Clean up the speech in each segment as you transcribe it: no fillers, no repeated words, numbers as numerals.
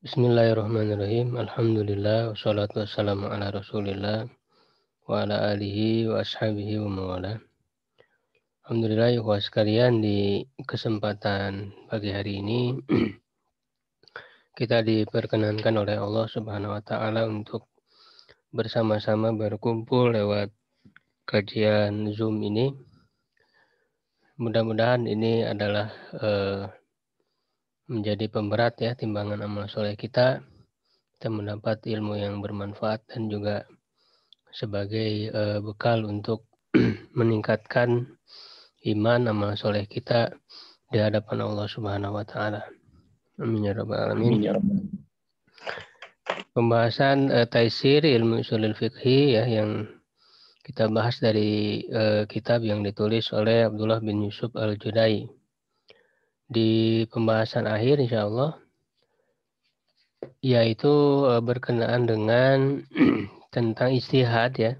Bismillahirrahmanirrahim. Alhamdulillah wassalatu wassalamu ala Rasulillah wa ala alihi wa ashabihi wa mawala. Alhamdulillah ya sekalian, di kesempatan pagi hari ini kita diperkenankan oleh Allah Subhanahu wa taala untuk bersama-sama berkumpul lewat kajian Zoom ini. Mudah-mudahan ini adalah menjadi pemberat ya timbangan amal soleh kita. Kita mendapat ilmu yang bermanfaat dan juga sebagai bekal untuk meningkatkan iman amal soleh kita di hadapan Allah Subhanahu wa taala. Amin ya rabbal alamin. Pembahasan taisir ilmu ushulul fiqhi ya, yang kita bahas dari kitab yang ditulis oleh Abdullah bin Yusuf Al-Judai. Di pembahasan akhir insyaallah yaitu berkenaan dengan tentang ijtihad ya.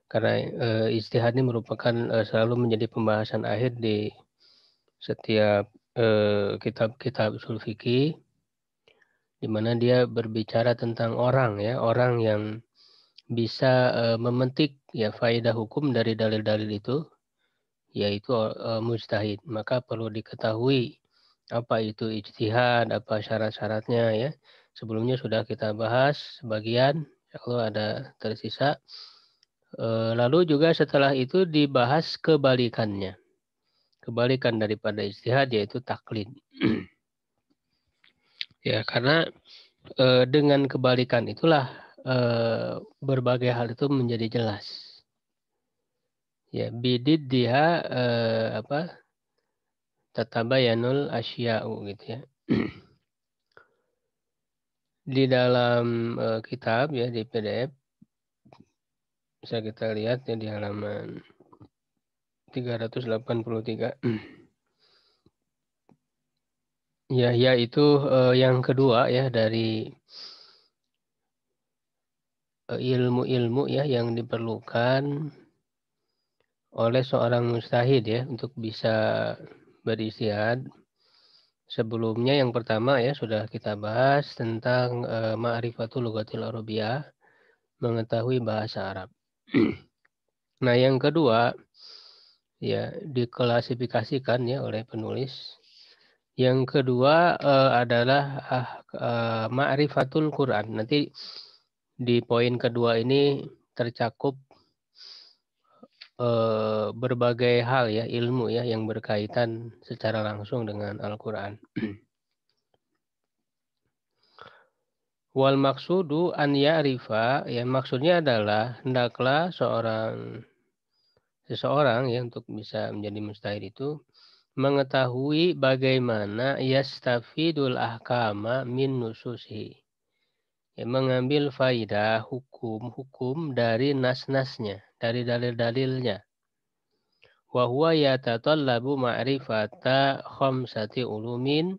Karena ijtihad ini merupakan selalu menjadi pembahasan akhir di setiap kitab-kitab ushul fikih, di mana dia berbicara tentang orang ya, orang yang bisa memetik ya faedah hukum dari dalil-dalil itu, yaitu mujtahid. Maka perlu diketahui apa itu ijtihad, apa syarat-syaratnya ya. Sebelumnya sudah kita bahas sebagian, kalau ada tersisa. Lalu juga setelah itu dibahas kebalikannya. Kebalikan daripada ijtihad yaitu taklid. Ya, karena dengan kebalikan itulah berbagai hal itu menjadi jelas. Ya, bidid dia tatabayanul asya'u gitu ya. Di dalam kitab ya, di PDF bisa kita lihat ya di halaman 383. Ya, yaitu yang kedua ya dari ilmu-ilmu ya yang diperlukan oleh seorang mujtahid ya untuk bisa berijtihad. Sebelumnya yang pertama ya sudah kita bahas tentang ma'rifatul lughatil arabiyyah, mengetahui bahasa Arab. Nah, yang kedua ya diklasifikasikan ya oleh penulis. Yang kedua adalah ma'rifatul Quran. Nanti di poin kedua ini tercakup berbagai hal ya, ilmu ya yang berkaitan secara langsung dengan Al-Quran. Wal maksudu an ya'rifa, ya maksudnya adalah hendaklah seseorang ya untuk bisa menjadi mujtahid itu mengetahui bagaimana yastafidul ahkama min nususi. Ya, mengambil faidah hukum-hukum dari nas-nasnya, dari dalil-dalilnya. Wa huwa yatatallabu ma'rifata khamsati ulumin,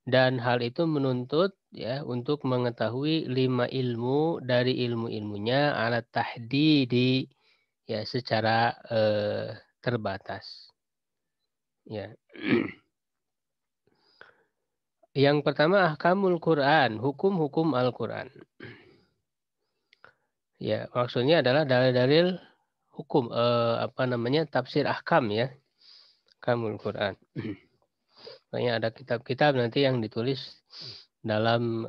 dan hal itu menuntut ya untuk mengetahui 5 ilmu dari ilmu-ilmunya alat tahdidi ya secara terbatas. Ya. Yang pertama ahkamul Quran, hukum-hukum Al-Quran. Ya, maksudnya adalah dalil-dalil hukum tafsir ahkam ya, ahkamul Quran. Makanya ada kitab-kitab nanti yang ditulis dalam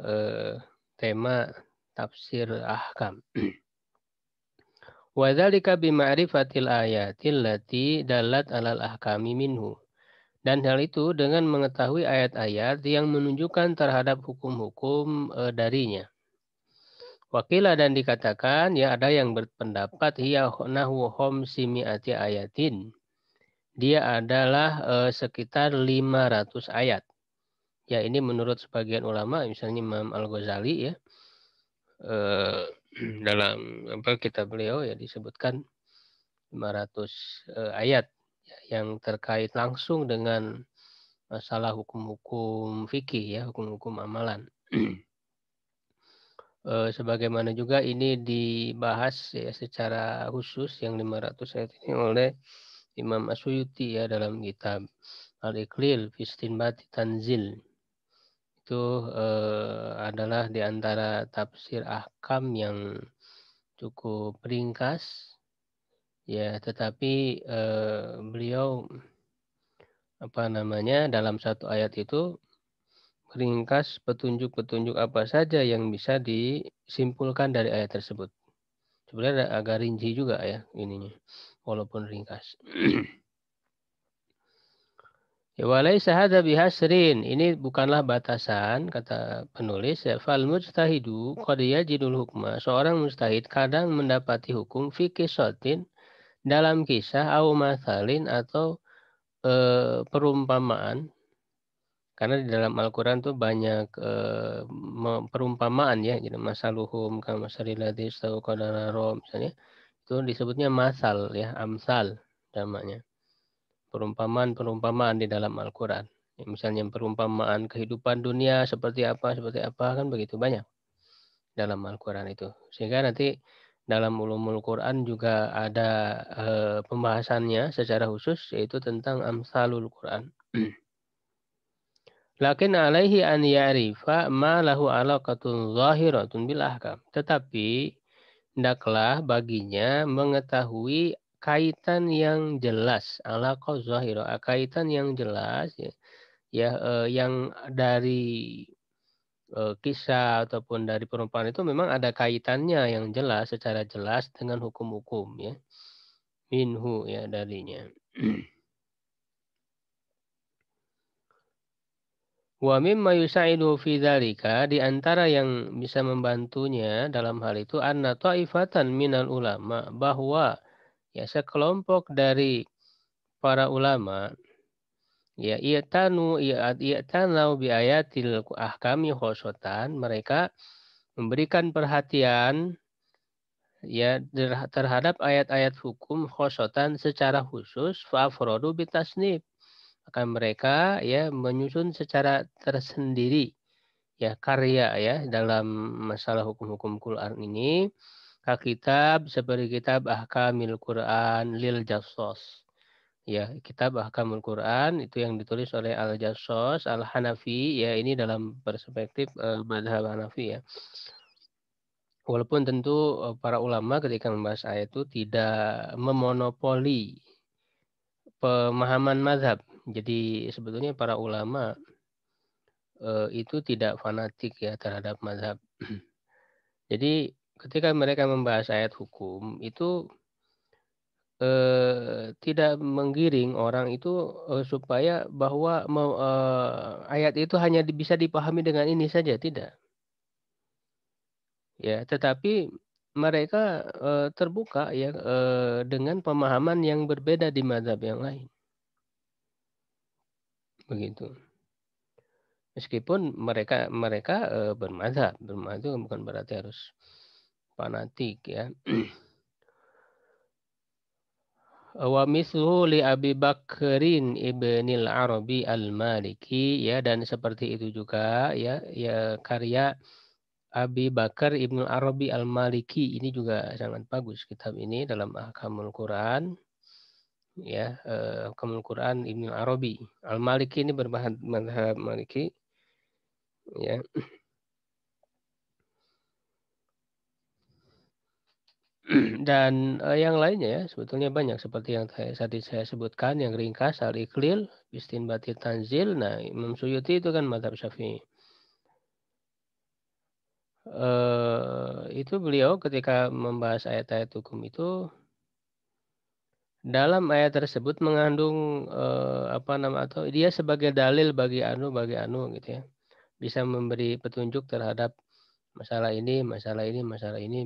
tema tafsir ahkam. Wa dzalika bima'rifatil ayatil lati dalat 'alal ahkami minhu. Dan hal itu dengan mengetahui ayat-ayat yang menunjukkan terhadap hukum-hukum darinya. Wakilah dan dikatakan ya ada yang berpendapat hiya nahwu khamsimi'ati ayatin. Dia adalah sekitar 500 ayat. Ya, ini menurut sebagian ulama, misalnya Imam Al-Ghazali ya, dalam kitab beliau ya disebutkan 500 ayat ya, yang terkait langsung dengan masalah hukum-hukum fikih ya, hukum-hukum amalan. Sebagaimana juga ini dibahas ya secara khusus yang 500 ayat ini oleh Imam Asyuyuti ya dalam kitab Al-Iqlil fi Istinbati Tanzil. itu adalah di antara tafsir ahkam yang cukup ringkas, ya, tetapi beliau dalam satu ayat itu ringkas petunjuk-petunjuk apa saja yang bisa disimpulkan dari ayat tersebut. Sebenarnya agak rinci juga ya ininya, walaupun ringkas. Ya, walaysa hadza bihasrin. Ini bukanlah batasan, kata penulis. Ya, fal mujtahidu qad yajidul hukma. Seorang mujtahid kadang mendapati hukum fi qisatin, dalam kisah, au mathalin, atau perumpamaan. Karena di dalam Al-Quran tuh banyak perumpamaan ya. Jadi masaluhum kamasalil ladzi istauqada naro misalnya. Itu disebutnya masal ya, amsal namanya. Perumpamaan-perumpamaan di dalam Al-Quran. Ya, misalnya perumpamaan kehidupan dunia seperti apa, kan begitu banyak dalam Al-Quran itu. Sehingga nanti dalam ulumul Quran juga ada pembahasannya secara khusus, yaitu tentang amsalul Quran. Lakin alaihi an ya'rifa ma lahu alaqatun zahiratun bil ahkam. Tetapi hendaklah baginya mengetahui kaitan yang jelas, alaqah zahirah, kaitan yang jelas ya, yang dari kisah ataupun dari perumpamaan itu memang ada kaitannya yang jelas, secara jelas dengan hukum-hukum ya. Minhu ya, darinya. Wa mimma yusaidu fi dzalika, di antara yang bisa membantunya dalam hal itu anna ta'ifatan minal ulama, bahwa ya sekelompok dari para ulama ya i'tanau bi ayatil ahkami khosotan, mereka memberikan perhatian ya terhadap ayat-ayat hukum khosotan secara khusus, fa'afrodu bitasnif, maka mereka ya menyusun secara tersendiri ya karya ya dalam masalah hukum-hukum Quran ini, kitab seperti kitab Ahkamil Quran lil Jassos. Ya, kitab Ahkamul Quran itu yang ditulis oleh Al-Jassos Al-Hanafi, ya ini dalam perspektif mazhab Hanafi ya. Walaupun tentu para ulama ketika membahas ayat itu tidak memonopoli pemahaman mazhab. Jadi sebetulnya para ulama itu tidak fanatik ya terhadap mazhab. Jadi ketika mereka membahas ayat hukum itu tidak menggiring orang itu supaya bahwa ayat itu hanya bisa dipahami dengan ini saja, tidak. Ya, tetapi mereka terbuka ya dengan pemahaman yang berbeda di mazhab yang lain. Begitu. Meskipun mereka bermazhab bukan berarti harus fanatik ya. Wa mislu li Abi Bakrin Ibnil Arabi Al-Maliki ya, dan seperti itu juga ya karya Abi Bakar Ibnu Arabi Al-Maliki ini juga sangat bagus kitab ini dalam Ahkamul Quran ya, Ahkamul Quran Ibnu Arabi Al-Maliki ini berbahan mazhab Maliki ya. Dan yang lainnya ya sebetulnya banyak seperti yang tadi saya sebutkan yang ringkas Al-Iqlil Istinbati Tanzil. Nah, Imam Suyuti itu kan mazhab Syafi'i. Itu beliau ketika membahas ayat-ayat hukum itu dalam ayat tersebut mengandung atau dia sebagai dalil bagi anu gitu ya. Bisa memberi petunjuk terhadap masalah ini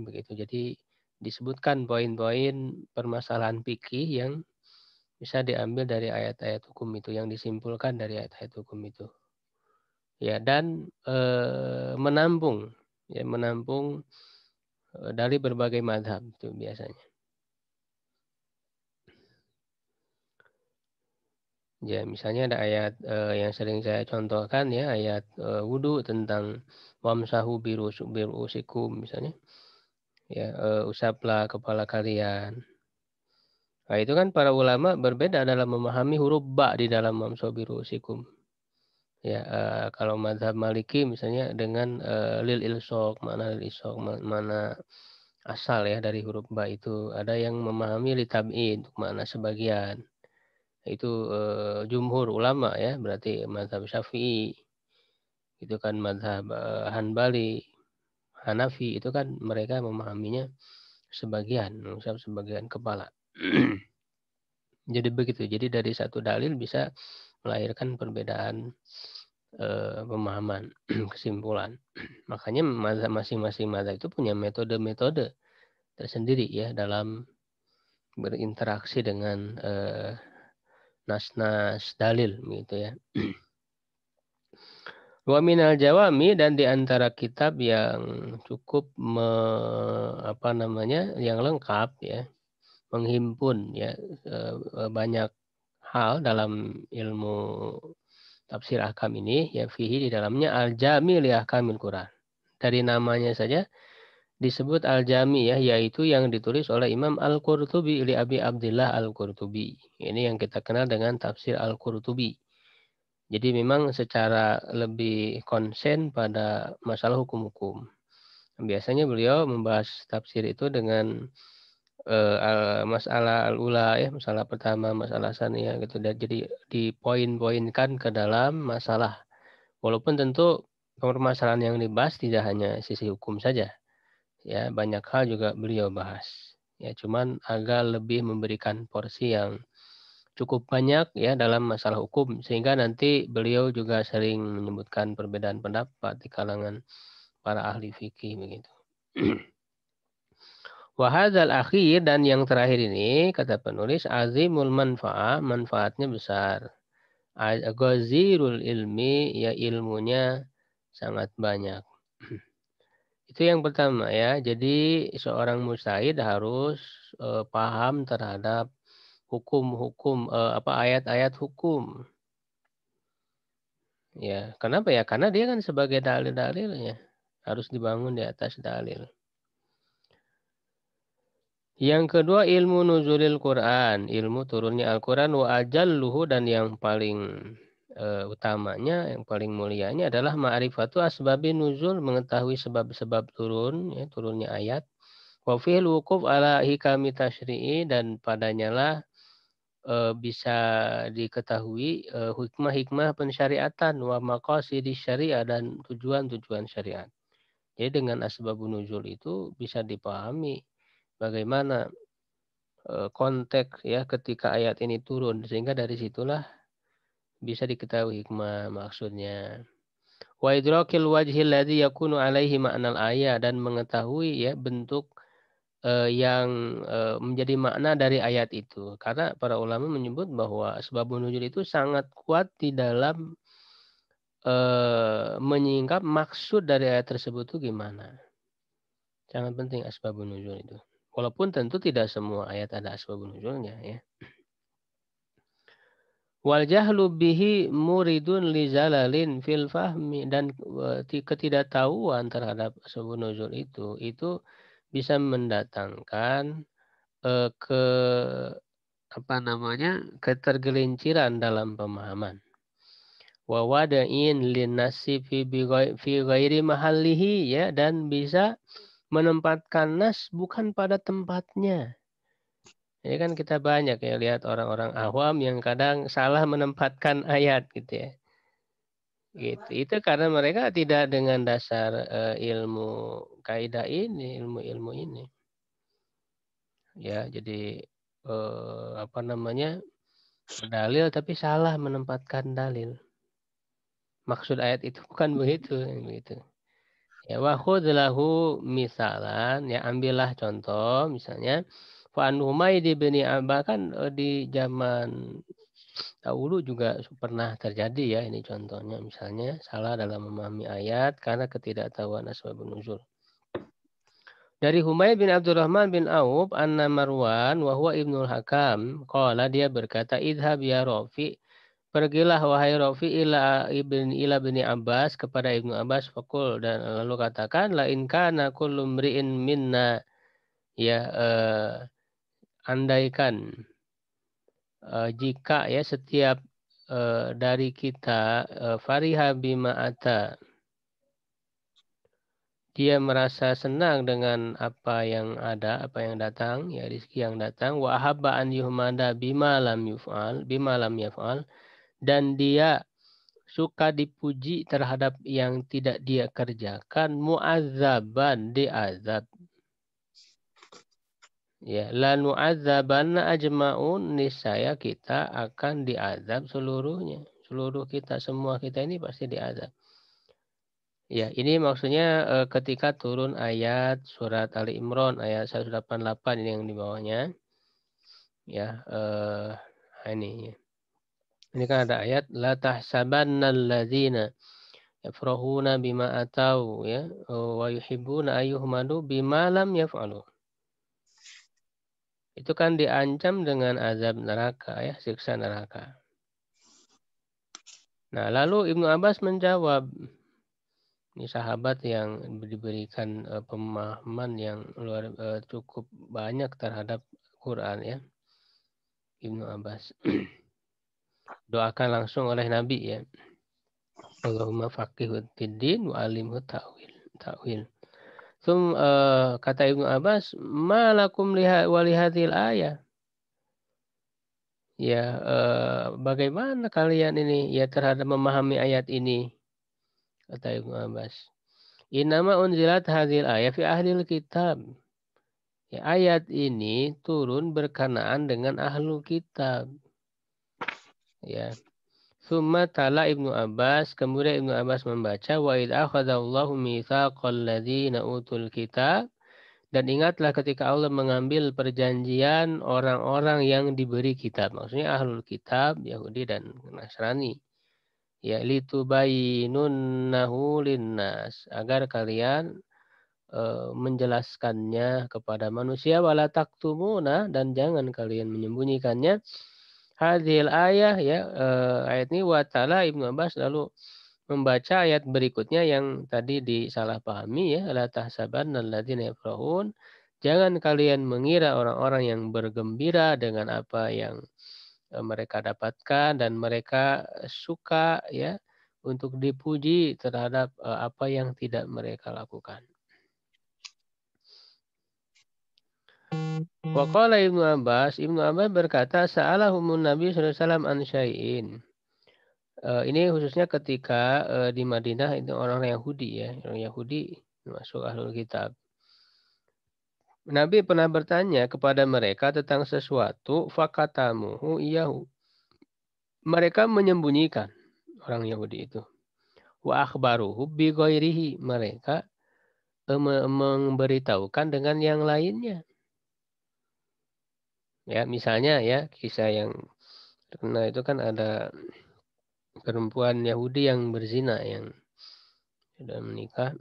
begitu. Jadi disebutkan poin-poin permasalahan fikih yang bisa diambil dari ayat-ayat hukum itu, yang disimpulkan dari ayat-ayat hukum itu. Ya, dan menampung dari berbagai mazhab itu biasanya. Ya, misalnya ada ayat yang sering saya contohkan ya, ayat wudu tentang wamsahu birusikum misalnya. Ya, usaplah kepala kalian. Nah, itu kan para ulama berbeda dalam memahami huruf ba di dalam wamsahu birusikum. Ya, kalau mazhab Maliki misalnya dengan lil ilsaq, mana lil ilsaq, mana asal ya dari huruf ba itu. Ada yang memahami li tab'id, makna sebagian. Itu jumhur ulama ya, berarti mazhab Syafi'i. Itu kan mazhab Hanbali, Hanafi itu kan mereka memahaminya sebagian, sebagian kepala. Jadi begitu. Jadi dari satu dalil bisa melahirkan perbedaan pemahaman, kesimpulan. Makanya masing-masing mazhab itu punya metode-metode tersendiri ya dalam berinteraksi dengan nas-nas dalil gitu ya. Wa minal jawami, dan di antara kitab yang cukup yang lengkap ya, menghimpun ya banyak hal dalam ilmu tafsir ahkam ini ya, fihi di dalamnya al-jami li ahkamil Quran. Dari namanya saja disebut al-jami ya, yaitu yang ditulis oleh Imam Al-Qurtubi li Abi Abdillah Al-Qurtubi. Ini yang kita kenal dengan tafsir Al-Qurtubi. Jadi memang secara lebih konsen pada masalah hukum-hukum. Biasanya beliau membahas tafsir itu dengan masalah al-ula ya, masalah pertama, masalah saniyah gitu. Dan jadi dipoin-poinkan ke dalam masalah. Walaupun tentu permasalahan yang dibahas tidak hanya sisi hukum saja. Ya, banyak hal juga beliau bahas. Ya, cuman agak lebih memberikan porsi yang cukup banyak ya dalam masalah hukum, sehingga nanti beliau juga sering menyebutkan perbedaan pendapat di kalangan para ahli fikih begitu. Wahadzal akhir, dan yang terakhir ini kata penulis azimul manfaah, manfaatnya besar. Ghazirul ilmi, ya ilmunya sangat banyak. Itu yang pertama ya. Jadi seorang mujtahid harus paham terhadap hukum-hukum ayat-ayat hukum. Ya, kenapa ya? Karena dia kan sebagai dalil-dalilnya harus dibangun di atas dalil. Yang kedua ilmu nuzulil Quran, ilmu turunnya Al-Quran, wa ajalluhu, dan yang paling utamanya, yang paling mulianya adalah ma'rifatu asbabin nuzul, mengetahui sebab-sebab turun, ya, turunnya ayat. Wa fil wukuf ala hikami tasyri'i, dan padanya lah bisa diketahui hikmah-hikmah pensyariatan, wa maqasidis syariah, dan tujuan-tujuan syariat. Jadi dengan asbabun nuzul itu bisa dipahami bagaimana konteks ya ketika ayat ini turun, sehingga dari situlah bisa diketahui hikmah maksudnya. Wa idrakil wajhil ladzi yakunu alaihi ma'nal ayat, dan mengetahui ya bentuk yang menjadi makna dari ayat itu. Karena para ulama menyebut bahwa asbabun nuzul itu sangat kuat di dalam menyingkap maksud dari ayat tersebut itu gimana. Sangat penting asbabun nuzul itu. Walaupun tentu tidak semua ayat ada asbabun nuzulnya ya. Wal jahlu bihi muridun li zalalin fil fahmi, dan ketidaktahuan terhadap asbabun nuzul itu bisa mendatangkan ke ketergelinciran dalam pemahaman. Wa wada'in linnasi fi ghairi mahallihi ya, dan bisa menempatkan nas bukan pada tempatnya. Ini kan kita banyak ya lihat orang-orang awam yang kadang salah menempatkan ayat gitu ya. Gitu. Itu karena mereka tidak dengan dasar ilmu kaidah ini, ilmu-ilmu ini. Ya, jadi berdalil tapi salah menempatkan dalil. Maksud ayat itu bukan begitu, begitu. Ya, wa khudh lahu misalan, ya ambillah contoh misalnya fa an Humaid bin Abba, kan di zaman dahulu juga pernah terjadi ya, ini contohnya misalnya salah dalam memahami ayat karena ketidaktahuan asbabun nuzul. Dari Humaid bin Abdurrahman bin Auf, anna Marwan wa huwa ibnul Hakam, qala, dia berkata, idhab ya Rafi, pergilah wahai Rafi ila bin Abbas, kepada Ibnu Abbas, fakul, dan lalu katakan, la in kana kullu mri'in minna, ya andaikan jika ya setiap dari kita fariha bima ata, dia merasa senang dengan apa yang ada, apa yang datang, ya rezeki yang datang. Wa ahabba an yuhmada bima lam yaf'al, dan dia suka dipuji terhadap yang tidak dia kerjakan, mu'azzaban, diazab. Ya, la nu'azzabanna ajma'un, niscaya kita akan diazab seluruhnya. Seluruh kita, semua kita ini pasti diazab. Ya, ini maksudnya ketika turun ayat surat Ali Imran ayat 188 ini yang di bawahnya. Ya, ini. Ini kan ada ayat la tahsabannal ladzina yafrahuna bima atau ya wa yuhibbuna ayyuhmadu bima lam yaf'alu. Itu kan diancam dengan azab neraka ya, siksa neraka. Nah, lalu Ibnu Abbas menjawab, ini sahabat yang diberikan pemahaman yang cukup banyak terhadap Quran ya, Ibnu Abbas. Doakan langsung oleh Nabi ya. Allahumma faqihhu fiddin wa alimhu ta'wil. Kata Ibnu Abbas, malakum walihadil ayah. Ya, bagaimana kalian ini ya terhadap memahami ayat ini? Kata Ibnu Abbas. Innama unzilat hadhil ayat fi ahlil kitab. Ya, ayat ini turun berkenaan dengan ahlu kitab. Ya. Summa tala Ibnu Abbas, kemudian Ibnu Abbas membaca wa id akhadallahu mitsaqal ladzina utul kitab, dan ingatlah ketika Allah mengambil perjanjian orang-orang yang diberi kitab. Maksudnya ahlul kitab, Yahudi dan Nasrani. Ya litubayyinunnahu linnas, agar kalian menjelaskannya kepada manusia, wala taktumuna, dan jangan kalian menyembunyikannya. Hadhil ayah ya, ayat ini wa ta'ala Ibnu Abbas lalu membaca ayat berikutnya yang tadi disalahpahami ya, la tahsabanna alladziina yafrahun, jangan kalian mengira orang-orang yang bergembira dengan apa yang mereka dapatkan dan mereka suka ya untuk dipuji terhadap apa yang tidak mereka lakukan. Waqala Ibnu Abbas berkata, sa'alahumun Nabi sallallahu alaihi wasallam an syai'in. Ini khususnya ketika di Madinah itu orang Yahudi ya, orang Yahudi masuk ahlul kitab. Nabi pernah bertanya kepada mereka tentang sesuatu, fakatamuhu iyahu. Mereka menyembunyikan, orang Yahudi itu. Wa akhbaruhu bi ghairihi. Mereka memberitahukan dengan yang lainnya. Ya, misalnya ya, kisah yang terkenal itu kan ada perempuan Yahudi yang berzina, yang sudah menikah.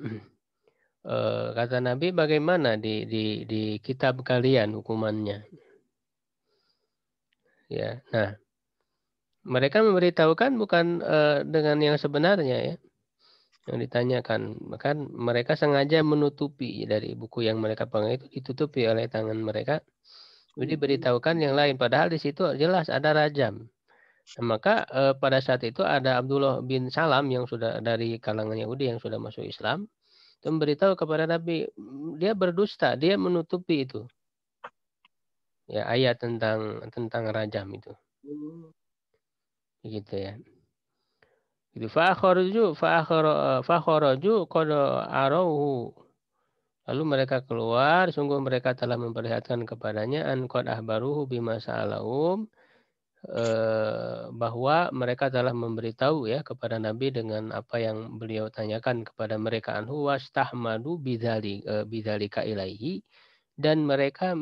Kata Nabi, bagaimana di kitab kalian hukumannya? Ya, nah mereka memberitahukan bukan dengan yang sebenarnya ya, yang ditanyakan. Bahkan mereka sengaja menutupi dari buku yang mereka pegang itu, ditutupi oleh tangan mereka. Jadi beritahukan yang lain. Padahal di situ jelas ada rajam. Nah, maka pada saat itu ada Abdullah bin Salam yang sudah dari kalangan Yahudi yang sudah masuk Islam. Itu memberitahu kepada Nabi, dia berdusta, dia menutupi itu. Ya, ayat tentang rajam itu. Gitu ya. Itu fakharaju qad arahu. Lalu mereka keluar, sungguh mereka telah memperlihatkan kepadanya an qad ahbaruhu bima sa'alahum, bahwa mereka telah memberitahu ya kepada Nabi dengan apa yang beliau tanyakan kepada mereka, anhu wastahmadu bidzalika ilaihi, dan mereka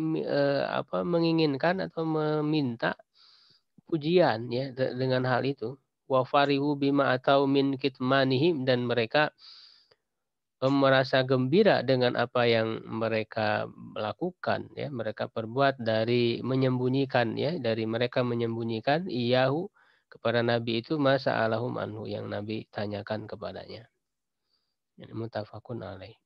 menginginkan atau meminta pujian ya dengan hal itu. Wa farihu bima atau min kitmanihim, dan mereka merasa gembira dengan apa yang mereka lakukan ya, mereka perbuat dari menyembunyikan ya, dari mereka menyembunyikan iyahu kepada Nabi itu masa alahum anhu, yang Nabi tanyakan kepadanya. Ini muttafaqun alaih.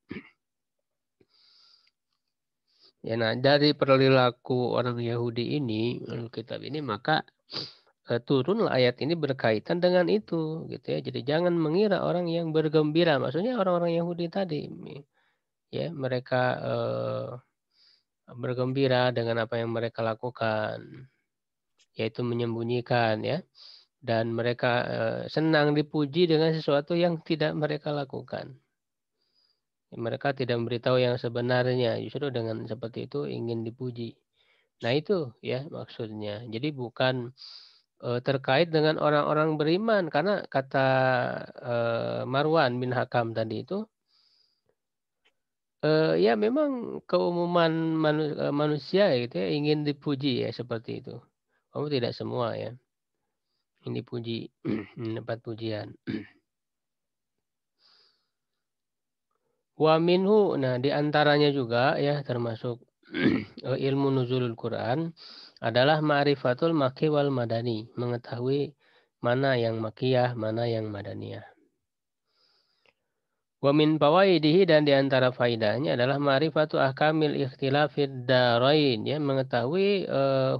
Ya, nah dari perilaku orang Yahudi ini, kitab ini, maka turunlah ayat ini berkaitan dengan itu, gitu ya. Jadi jangan mengira orang yang bergembira, maksudnya orang-orang Yahudi tadi, ya mereka bergembira dengan apa yang mereka lakukan, yaitu menyembunyikan ya, dan mereka senang dipuji dengan sesuatu yang tidak mereka lakukan. Mereka tidak memberitahu yang sebenarnya, justru dengan seperti itu ingin dipuji. Nah itu ya maksudnya. Jadi bukan terkait dengan orang-orang beriman, karena kata Marwan bin Hakam tadi itu ya memang keumuman manusia gitu ya ingin dipuji ya seperti itu. Kamu tidak semua ya ingin dipuji, mendapat pujian. Wa minhu, nah di antaranya juga ya termasuk ilmu nuzulul Quran adalah ma'rifatul makki wal madani, mengetahui mana yang makiyah, mana yang madaniyah. Wa min fawaidihi, dan di antara faidahnya adalah ma'rifatu ahkamil ikhtilafid darain, ya mengetahui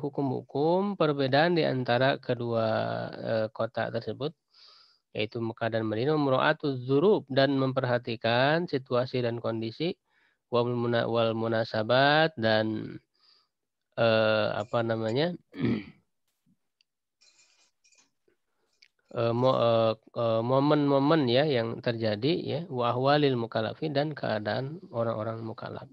hukum-hukum perbedaan di antara kedua kota tersebut, yaitu Mekah dan Madinah, mura'atuz dzurub, dan memperhatikan situasi dan kondisi, wal munasabat, dan apa namanya? Momen-momen ya yang terjadi ya, wa ahwalil mukallafin, dan keadaan orang-orang mukallaf.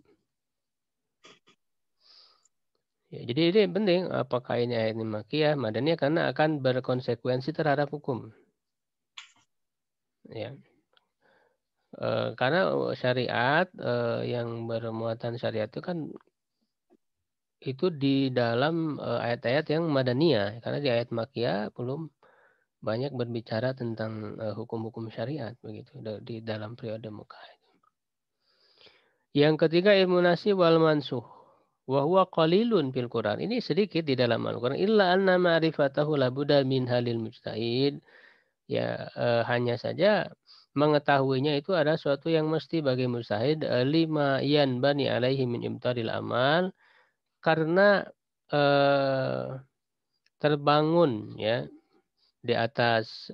Ya, jadi ini penting apakah ini ayat ini makiyah, madaniyah, karena akan berkonsekuensi terhadap hukum. Ya. Karena syariat yang bermuatan syariat itu kan itu di dalam ayat-ayat yang madaniyah, karena di ayat makiyah belum banyak berbicara tentang hukum-hukum syariat begitu di dalam periode Mekah. Yang ketiga ilmu nasih wal mansuh. Wa huwa qalilun fil Quran. Ini sedikit di dalam Al-Quran. Illa anna ma'rifatahu labuda min halil mujtahid. Ya hanya saja mengetahuinya itu ada suatu yang mesti bagi mujtahid, lima yanbani alaihi min imtadil amal, karena terbangun ya di atas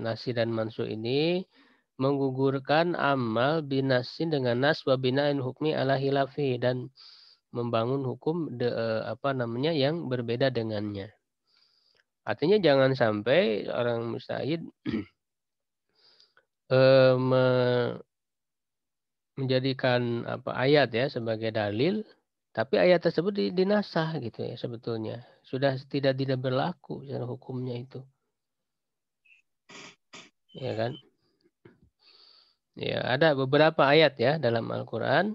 nasi dan mansu ini menggugurkan amal binasin dengan nas wa binain hukmi ala hilafi, dan membangun hukum apa namanya yang berbeda dengannya. Artinya jangan sampai orang mujtahid menjadikan apa ayat ya sebagai dalil, tapi ayat tersebut dinasah gitu ya, sebetulnya sudah tidak berlaku secara hukumnya itu, ya kan? Ya, ada beberapa ayat ya dalam Al-Quran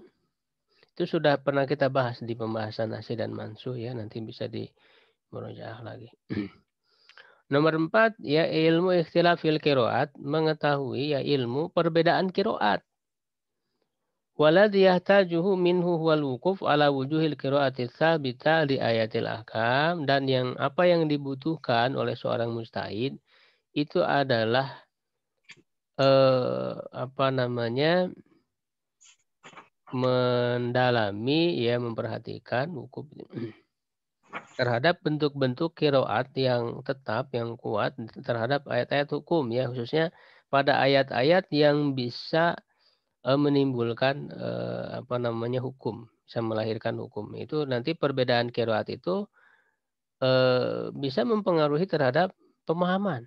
itu sudah pernah kita bahas di pembahasan nasih dan mansuh ya, nanti bisa di murojaah lagi. Nomor 4 ya ilmu ikhtilafil qiraat, mengetahui ya ilmu perbedaan qiraat. Waladhi yahtajuhu minhu huwal wukuf ala wujuhil qiraati tsabita di ayatil ahkam, dan yang apa yang dibutuhkan oleh seorang mujtahid itu adalah apa namanya mendalami ya memperhatikan hukum terhadap bentuk-bentuk qiraat yang tetap, yang kuat terhadap ayat-ayat hukum ya, khususnya pada ayat-ayat yang bisa menimbulkan apa namanya hukum, bisa melahirkan hukum. Itu nanti perbedaan qiraat itu bisa mempengaruhi terhadap pemahaman.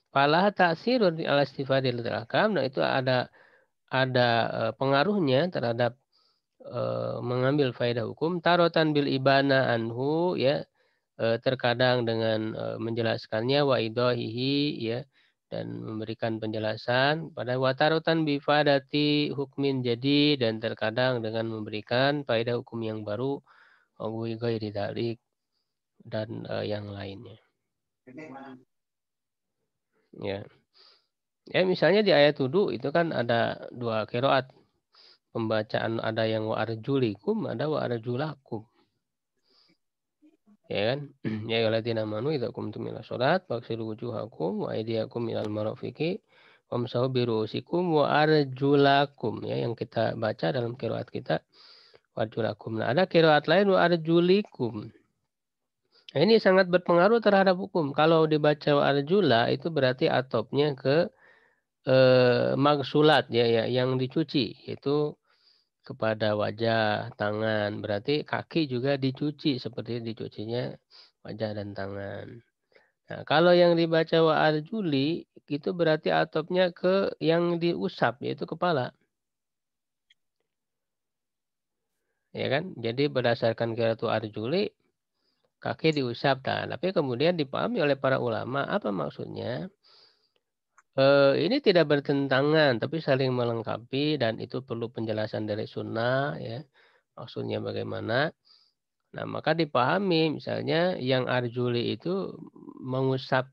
Falah ta'sirun ala istifadil ahkam, nah itu ada pengaruhnya terhadap mengambil faedah hukum, tarotan bil ibana anhu ya, terkadang dengan menjelaskannya, wa idahihi ya, dan memberikan penjelasan pada watarotan bifadati hukmin, jadi dan terkadang dengan memberikan faedah hukum yang baru, ghairi dzalik, dan yang lainnya ya. Ya misalnya di ayat wudu itu kan ada dua qiraat pembacaan, ada yang wa arjulikum, ada wa arjulakum. Ya kan? Ya ayyuhalladzina amanu idza qumtum ila sholat faghsilu wujuhakum wa aydiyakum ilal marafiqi wamsahu bi ru'usikum wa arjulakum, ya yang kita baca dalam qiraat kita wa arjulakum. Nah, ada qiraat lain wa arjulikum. Nah, ini sangat berpengaruh terhadap hukum. Kalau dibaca wa arjula itu berarti atopnya ke magsulat ya yang dicuci, yaitu kepada wajah, tangan. Berarti kaki juga dicuci seperti dicucinya wajah dan tangan. Nah, kalau yang dibaca wa arjuli itu berarti atopnya ke yang diusap yaitu kepala. Ya kan? Jadi berdasarkan qiraatu arjuli kaki diusap. Nah, tapi kemudian dipahami oleh para ulama apa maksudnya? Ini tidak bertentangan, tapi saling melengkapi dan itu perlu penjelasan dari sunnah ya. Maksudnya bagaimana? Nah, maka dipahami misalnya yang arjuli itu mengusap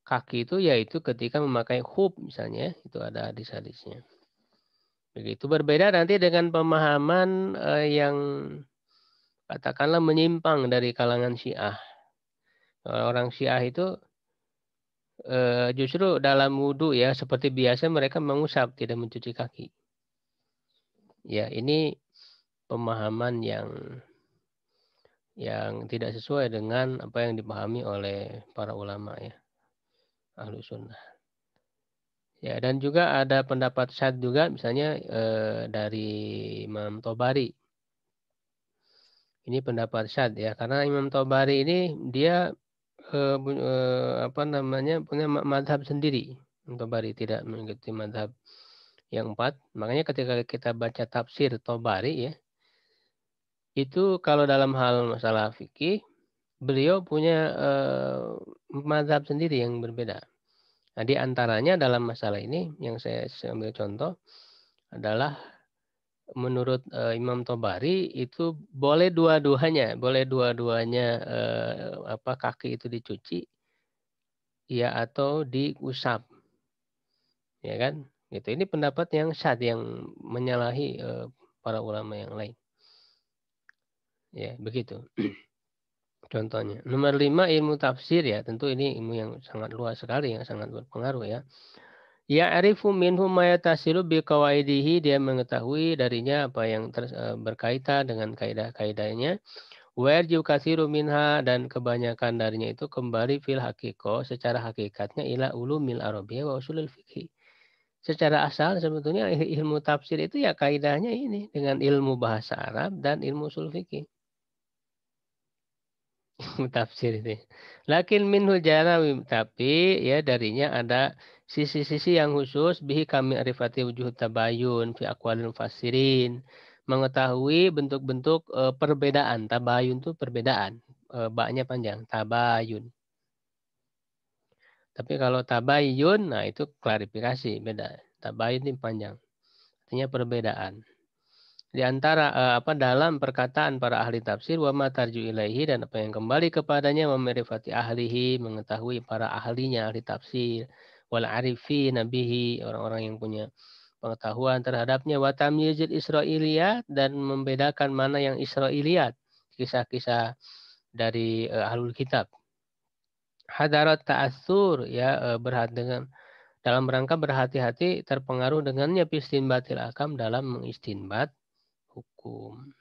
kaki itu yaitu ketika memakai khuf misalnya, itu ada hadis-hadisnya. Begitu berbeda nanti dengan pemahaman yang katakanlah menyimpang dari kalangan Syiah. Orang Syiah itu justru dalam wudhu ya seperti biasa mereka mengusap tidak mencuci kaki. Ya, ini pemahaman yang tidak sesuai dengan apa yang dipahami oleh para ulama ya, ahlu sunnah. Ya, dan juga ada pendapat syad juga misalnya dari Imam Tobari. Ini pendapat syad ya, karena Imam Tobari ini dia apa namanya punya madhab sendiri. Imam Tobari tidak mengikuti madhab yang empat. Makanya ketika kita baca tafsir Tobari ya, itu kalau dalam hal masalah fikih, beliau punya mazhab sendiri yang berbeda. Nah, di antaranya dalam masalah ini yang saya ambil contoh adalah menurut Imam Tobari itu boleh dua-duanya apa kaki itu dicuci ya atau diusap, ya kan? Gitu. Ini pendapat yang syad yang menyalahi para ulama yang lain. Ya, begitu. Contohnya. Nomor 5 ilmu tafsir ya. Tentu ini ilmu yang sangat luas sekali, yang sangat berpengaruh ya. Ya'rifu minhu ma yatasilu biqawaidihi, dia mengetahui darinya apa yang berkaitan dengan kaidah-kaidahnya. Wa yarji'u katsiru minha, dan kebanyakan darinya itu kembali fil haqiqah secara hakikatnya ila ulumil arabiyyah wa usulul fiqh. Secara asal sebetulnya ilmu tafsir itu ya kaidahnya ini dengan ilmu bahasa Arab dan ilmu usul fikih. Tafsir itu. Lakin minhu jarawi, tapi ya darinya ada sisi-sisi yang khusus bihi kami arifati wujuh tabayun fi aqwalil mufassirin, mengetahui bentuk-bentuk perbedaan. Tabayun itu perbedaan, baknya panjang tabayun. Tapi kalau tabayun, nah itu klarifikasi, beda. Tabayun ini panjang, artinya perbedaan di antara dalam perkataan para ahli tafsir wa ma tarju ilaihi, dan apa yang kembali kepadanya, memerifati ahlihi, mengetahui para ahlinya ahli tafsir, wal arifi nabihi, orang-orang yang punya pengetahuan terhadapnya, wa tamyizil israiliyat, dan membedakan mana yang israiliyat, kisah-kisah dari ahlul kitab. Hadarat ta'assur ya, dengan dalam rangka berhati-hati terpengaruh dengannya pistinbatil akam, dalam mengistinbat hukum.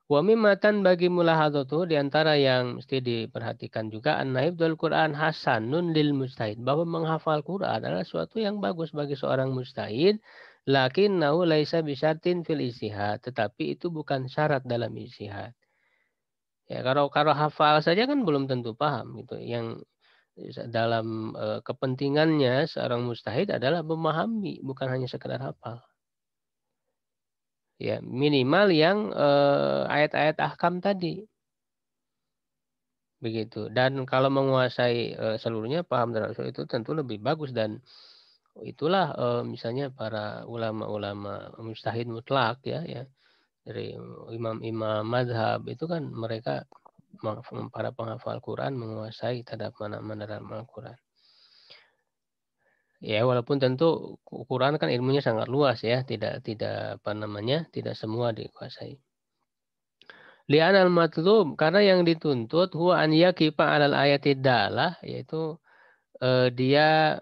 Wa mimatan bagi mulahadzatu, di antara yang mesti diperhatikan juga an-hifdzul Quran hasanun lil mujtahid, bahwa menghafal Quran adalah suatu yang bagus bagi seorang mujtahid, lakinnahu laisa bisyartin fil ijtihad, tetapi itu bukan syarat dalam ijtihad. Ya, kalau hafal saja kan belum tentu paham gitu. Yang dalam kepentingannya seorang mujtahid adalah memahami, bukan hanya sekedar hafal. Ya, minimal yang ayat-ayat ahkam tadi. Begitu. Dan kalau menguasai seluruhnya paham terhadap itu tentu lebih bagus, dan itulah misalnya para ulama-ulama mujtahid mutlak ya dari imam-imam mazhab itu kan mereka para penghafal Quran menguasai terhadap mana-mana dalam Al-Quran. Ya, walaupun tentu Quran kan ilmunya sangat luas ya, tidak tidak semua dikuasai. Li'anal matlub, karena yang dituntut huwa an yaqifa 'alal ayati dalah, yaitu dia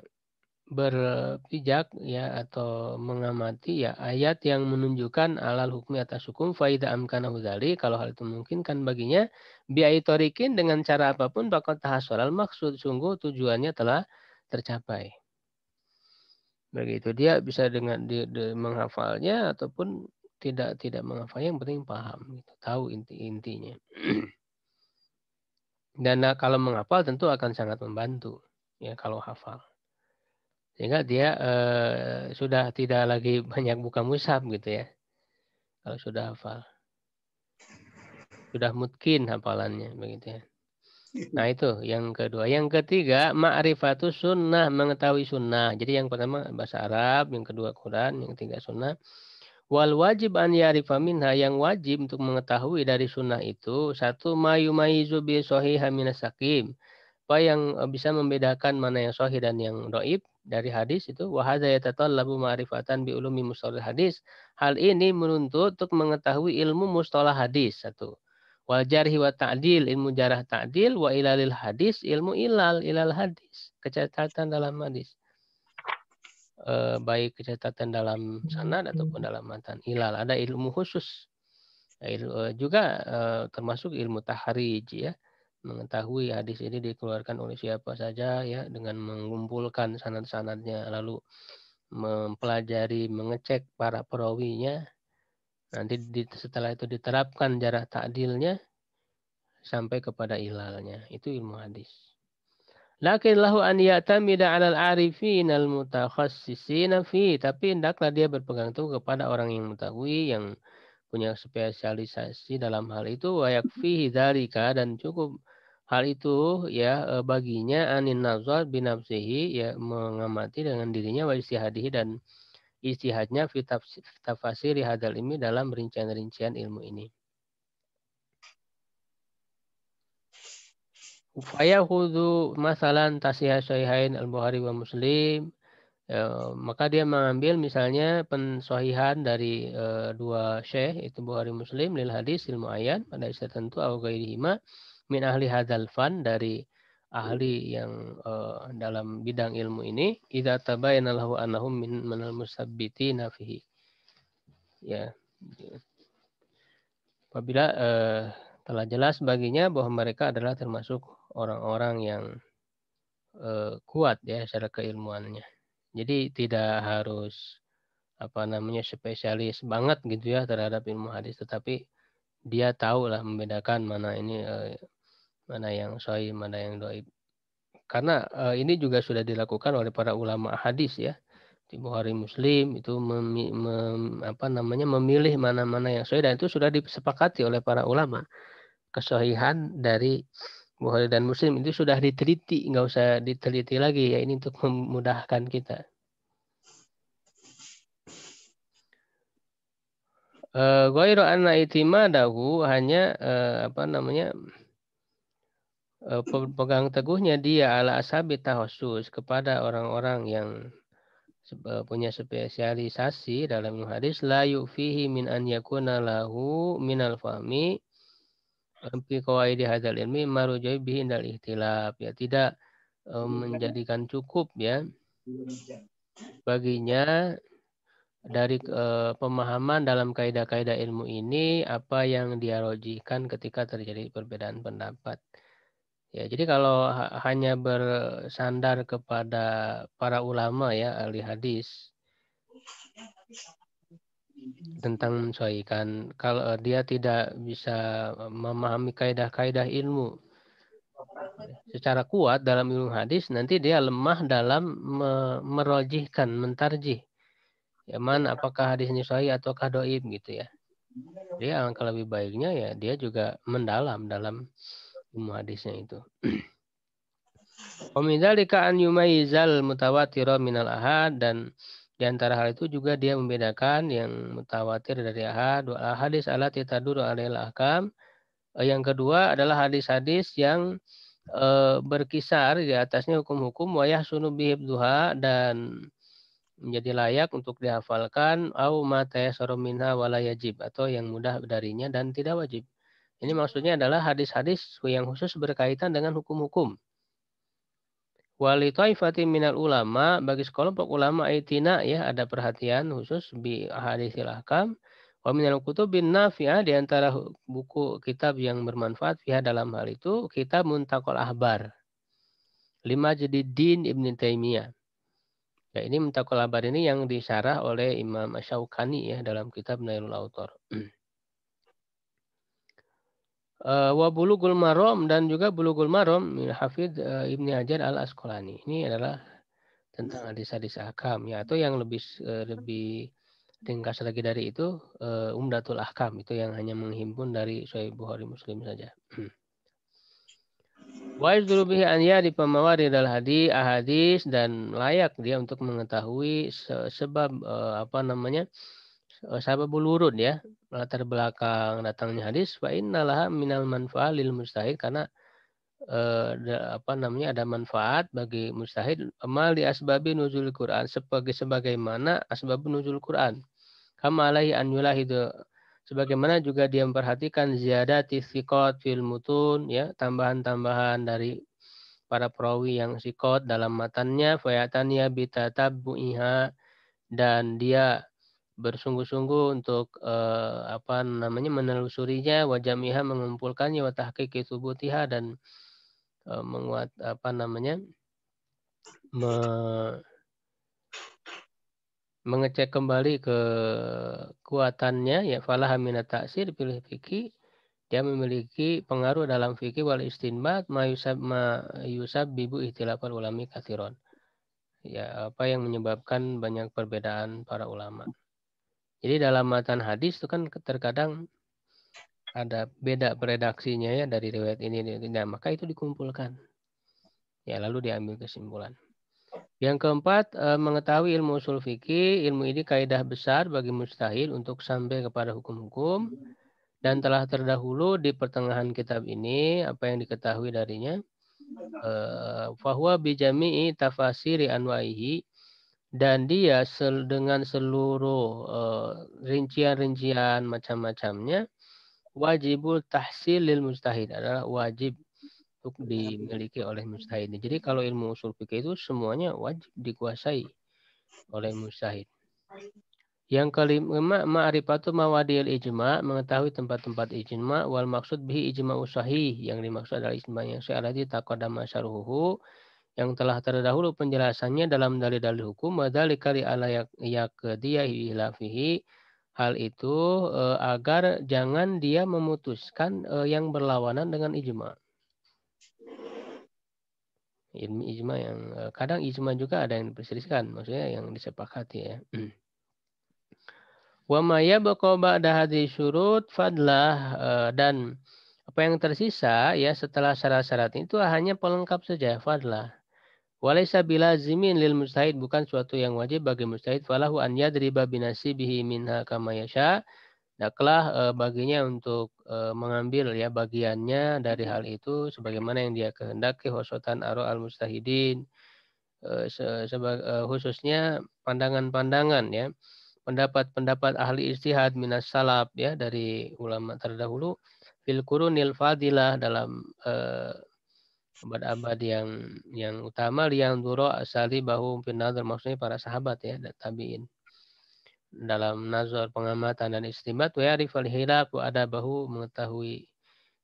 berpijak ya atau mengamati ya ayat yang menunjukkan alal hukmi atas hukum faida amkanahu dzalik, kalau hal itu memungkinkan baginya biai torikin dengan cara apapun bakal tahassolal maksud, sungguh tujuannya telah tercapai. Begitu dia bisa dengan menghafalnya ataupun tidak menghafalnya, yang penting paham gitu, tahu intinya. Dan kalau menghafal tentu akan sangat membantu ya kalau hafal. Sehingga dia sudah tidak lagi banyak buka mushaf gitu ya. Kalau sudah hafal. Sudah mungkin hafalannya begitu ya. Nah itu yang kedua. Yang ketiga, ma'rifatus sunnah, mengetahui sunnah. Jadi yang pertama bahasa Arab, yang kedua Quran, yang ketiga sunnah. Wal wajib an ya'rifa minha, yang wajib untuk mengetahui dari sunnah itu, satu mayumayizu bi shahiha minas sakim. Apa yang bisa membedakan mana yang sahih dan yang dhaif dari hadis itu, wa hadza yatatallabu ma'rifatan bi ulumi mustalah hadis. Hal ini menuntut untuk mengetahui ilmu mustalah hadis satu. Wal jarhi wa ta'dil, ilmu jarah ta'dil, wa ilalil hadis, ilmu ilal hadis, kecacatan dalam hadis. Baik kecacatan dalam sanad ataupun dalam matan. Ilal, ada ilmu khusus. Juga termasuk ilmu tahrij ya, mengetahui hadis ini dikeluarkan oleh siapa saja ya, dengan mengumpulkan sanad-sanadnya, lalu mempelajari, mengecek para perawinya. Nanti setelah itu diterapkan jarah ta'dilnya sampai kepada ilalnya. Itu ilmu hadis. Lakin lahu an ya'tamida 'alal 'arifin al-mutakhassisina fi, tapi hendaklah dia berpegang teguh kepada orang yang mengetahui, yang punya spesialisasi dalam hal itu, wa yakfihi dzalika, dan cukup hal itu ya baginya anin nazar binafsihi, ya mengamati dengan dirinya, wa istihadihi, dan istihadnya fi tafsiri hadzal ilmi, dalam rincian-rincian ilmu ini. Faya hudu masalan tasihah sahihain al-Bukhari wa Muslim. Maka dia mengambil misalnya pensohihan dari dua syekh, itu Bukhari Muslim, lil hadis ilmu ayat pada istilah tertentu, au ghairihima min ahli hadzal fan, dari ahli yang dalam bidang ilmu ini, idza tabayyana lahu annahum min manal musabbitina fihi. Ya. Apabila telah jelas baginya bahwa mereka adalah termasuk orang-orang yang kuat ya secara keilmuannya. Jadi tidak harus spesialis banget gitu ya terhadap ilmu hadis, tetapi dia tahu lah membedakan mana ini mana yang sahih, mana yang dhaif. Karena ini juga sudah dilakukan oleh para ulama hadis ya. Di Bukhari Muslim itu memilih mana-mana yang sahih, dan itu sudah disepakati oleh para ulama. Kesahihan dari Bukhari dan Muslim itu sudah diteliti, nggak usah diteliti lagi ya, ini untuk memudahkan kita. Ghairu anna itimadahu, hanya pegang teguhnya dia ala ashabi tahassus, kepada orang-orang yang punya spesialisasi dalam hadis, la yufihi min an yakuna lahu minal fahmi fi qawaidi hadzal ilmi marujai bihi indal ihtilaf, ya tidak menjadikan cukup ya baginya dari pemahaman dalam kaidah-kaidah ilmu ini apa yang dia rojikan ketika terjadi perbedaan pendapat. Ya, jadi kalau hanya bersandar kepada para ulama ya ahli hadis tentang menyesuaikan, kalau dia tidak bisa memahami kaidah-kaidah ilmu secara kuat dalam ilmu hadis, nanti dia lemah dalam merojihkan, mentarjih. Ya, mana apakah hadis ini sahih ataukah dhaif gitu ya. Dia alangkah lebih baiknya ya dia juga mendalam dalam ilmu hadisnya itu. Wamidzalika an yumayizal mutawatira minal ahad, dan di antara hal itu juga dia membedakan yang mutawatir dari ahad. Wa hadis allati taduru alaihil ahkam. Yang kedua adalah hadis-hadis yang berkisar di atasnya hukum-hukum, wa yahsunu bihibduha, dan menjadi layak untuk dihafalkan, au ma tayassara minha wala yajib, atau yang mudah darinya dan tidak wajib. Ini maksudnya adalah hadis-hadis yang khusus berkaitan dengan hukum-hukum. Wali taifati minal ulama, bagi sekelompok ulama itina ya ada perhatian khusus bi ahaditsil ahkam. Wa minal kutubin nafi'ah, di antara buku kitab yang bermanfaat fiha dalam hal itu kitab Muntaqal Ahbar lima Jadiddin Ibn Taimiyah. Ya, ini Muntaqal Ahbar ini yang disyarah oleh Imam Asy-Syaukani ya dalam kitab Nailul Autar. Wa Bulughul Maram, dan juga Bulughul Maram min Hafidz Ibnu Hajar Al-Asqalani. Ini adalah tentang hadis-hadis ahkam ya, atau yang lebih ringkas lagi dari itu Umdatul Ahkam, itu yang hanya menghimpun dari Sahih Bukhari Muslim saja. Wa yazduru bihi an ya'ri pamawarid ahadis, dan layak dia untuk mengetahui sebab sababul wurud ya, latar belakang datangnya hadis. Fa innallaha minal manfa'a lil mustahid, karena ada manfaat bagi mustahid amal di asbabi nuzul Quran, sebagaimana asbab nuzul Quran. Kama alaihi an yulahidu, sebagaimana juga dia memperhatikan ziyadati thiqat fil mutun ya, tambahan-tambahan dari para perawi yang sikot dalam matannya, fayataniya bitatabbu'iha, dan dia bersungguh-sungguh untuk menelusurinya, wajamiha mengumpulkannya, wa tahqiqi tsubutiha, dan menguat mengecek kembali kekuatannya ya, falah minat taksir pilih fikih, dia memiliki pengaruh dalam fikih wal istinbat ma yusab bibu ihtilafal ulami katsiron, ya apa yang menyebabkan banyak perbedaan para ulama. Jadi dalam matan hadis itu kan terkadang ada beda redaksinya ya dari riwayat ini, nah maka itu dikumpulkan ya, lalu diambil kesimpulan. Yang keempat, mengetahui ilmu usul fikih. Ilmu ini kaidah besar bagi mustahil untuk sampai kepada hukum-hukum, dan telah terdahulu di pertengahan kitab ini apa yang diketahui darinya. Fahuwa bijami'i tafasiri anwa'ihi, dan dia dengan seluruh rincian-rincian macam-macamnya, wajibul tahsil lil mustahid, adalah wajib untuk dimiliki oleh mustahid. Jadi kalau ilmu usul fikih itu semuanya wajib dikuasai oleh mustahid. Yang kelima, ma'rifatu mawadil ijma, mengetahui tempat-tempat ijma, wal maksud bihi ijma sahih, yang dimaksud adalah ijma yang sahih alladzi taqaddama syarhuhu, yang telah terdahulu penjelasannya dalam dalil-dalil hukum, wadzalika li ala yaqdiyahi ilafihi, hal itu agar jangan dia memutuskan yang berlawanan dengan ijma. Ilmu ijma yang kadang ijma juga ada yang diperselisihkan, maksudnya yang disepakati ya. Wa ma yabqa ba'da hadhihi syurut fadlah, dan apa yang tersisa ya setelah syarat-syarat itu hanya pelengkap saja, fadlah. Walaysa bilazimin lil mustahid, bukan suatu yang wajib bagi mustahid, falahu an yadriba binasibihi minha kama yasha, daklah baginya untuk mengambil ya bagiannya dari hal itu sebagaimana yang dia kehendaki, khosotan aro al mustahidin, khususnya pandangan-pandangan ya, pendapat-pendapat ahli ijtihad minas salaf ya, dari ulama terdahulu, fil qurunil fadilah, dalam abad-abad yang utama, yang duro asali bahu pinadar, maksudnya para sahabat ya dan tabiin, dalam nazar pengamatan dan istimbat, wa yarifal hilaf wa adabahu, mengetahui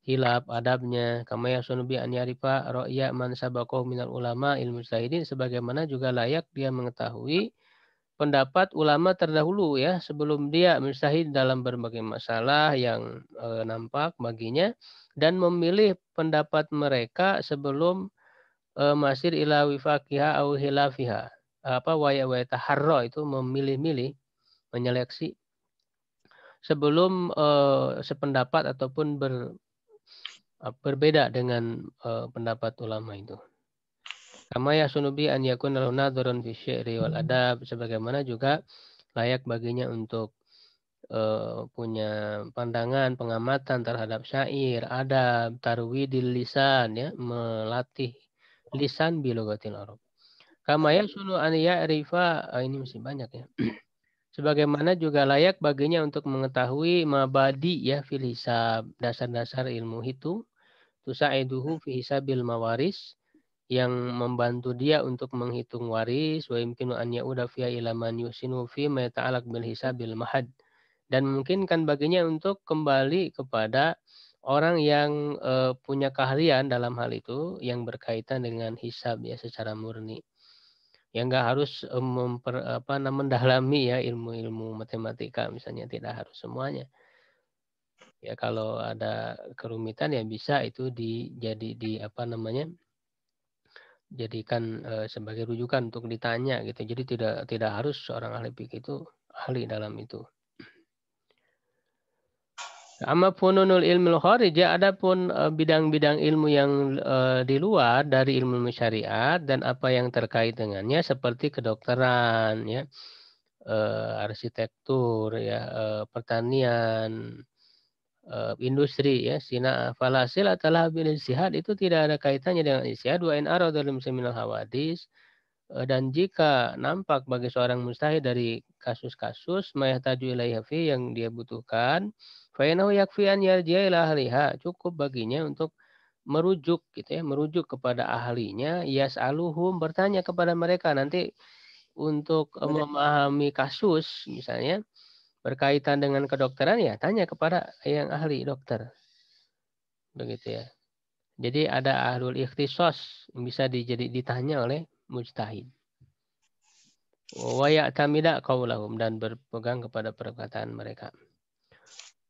hilaf adabnya, kama yasunubi an yarifa ra'ya man sabaqahu minal ulama ilmu mustahidin, sebagaimana juga layak dia mengetahui pendapat ulama terdahulu ya sebelum dia mustahid dalam berbagai masalah yang nampak baginya, dan memilih pendapat mereka sebelum masir ila wifaqiha au hilafiha, wa taharra, itu memilih-milih, menyeleksi sebelum sependapat ataupun berbeda dengan pendapat ulama itu. Kama yasunubi an yakun lahu nadharun fi syi'ri wal adab, sebagaimana juga layak baginya untuk punya pandangan pengamatan terhadap syair, adab, tarwidil lisan ya, melatih lisan bilogatil Arab. Kama yasunu an ya'rifa, ini masih banyak ya. Sebagaimana juga layak baginya untuk mengetahui mabadi ya fil hisab, dasar-dasar ilmu hitung, tusaiduhu fi hisabil mawaris, yang membantu dia untuk menghitung waris, wa yumkinu an ya'uda fiha ila man yusinu fi ma yata'allaq bil hisabil mahad. Dan memungkinkan baginya untuk kembali kepada orang yang punya keahlian dalam hal itu yang berkaitan dengan hisab ya secara murni. Ya nggak harus mendalami ya ilmu-ilmu matematika misalnya, tidak harus semuanya. Ya kalau ada kerumitan ya bisa itu jadikan sebagai rujukan untuk ditanya gitu. Jadi tidak harus seorang ahli fikih itu ahli dalam itu. Amma fununul ilmu kharija, adapun bidang-bidang ilmu yang di luar dari ilmu syariat dan apa yang terkait dengannya seperti kedokteran ya, arsitektur ya, pertanian, industri ya, falasil adalah bil ijtihad, itu tidak ada kaitannya dengan ijtihad. Wa in arada dalam seminal hawadis, dan jika nampak bagi seorang mujtahid dari kasus-kasus mayahtaju ilaiha fi yang dia butuhkan, fa innahu yakfi an yarji'a ila ahliha, cukup baginya untuk merujuk gitu ya, merujuk kepada ahlinya, yas'aluhum, bertanya kepada mereka nanti untuk memahami kasus misalnya berkaitan dengan kedokteran ya tanya kepada yang ahli dokter. Begitu ya. Jadi ada ahlul ikhtisos yang bisa ditanya oleh mujtahid. Wa ya'tamida qaulahum, dan berpegang kepada perkataan mereka.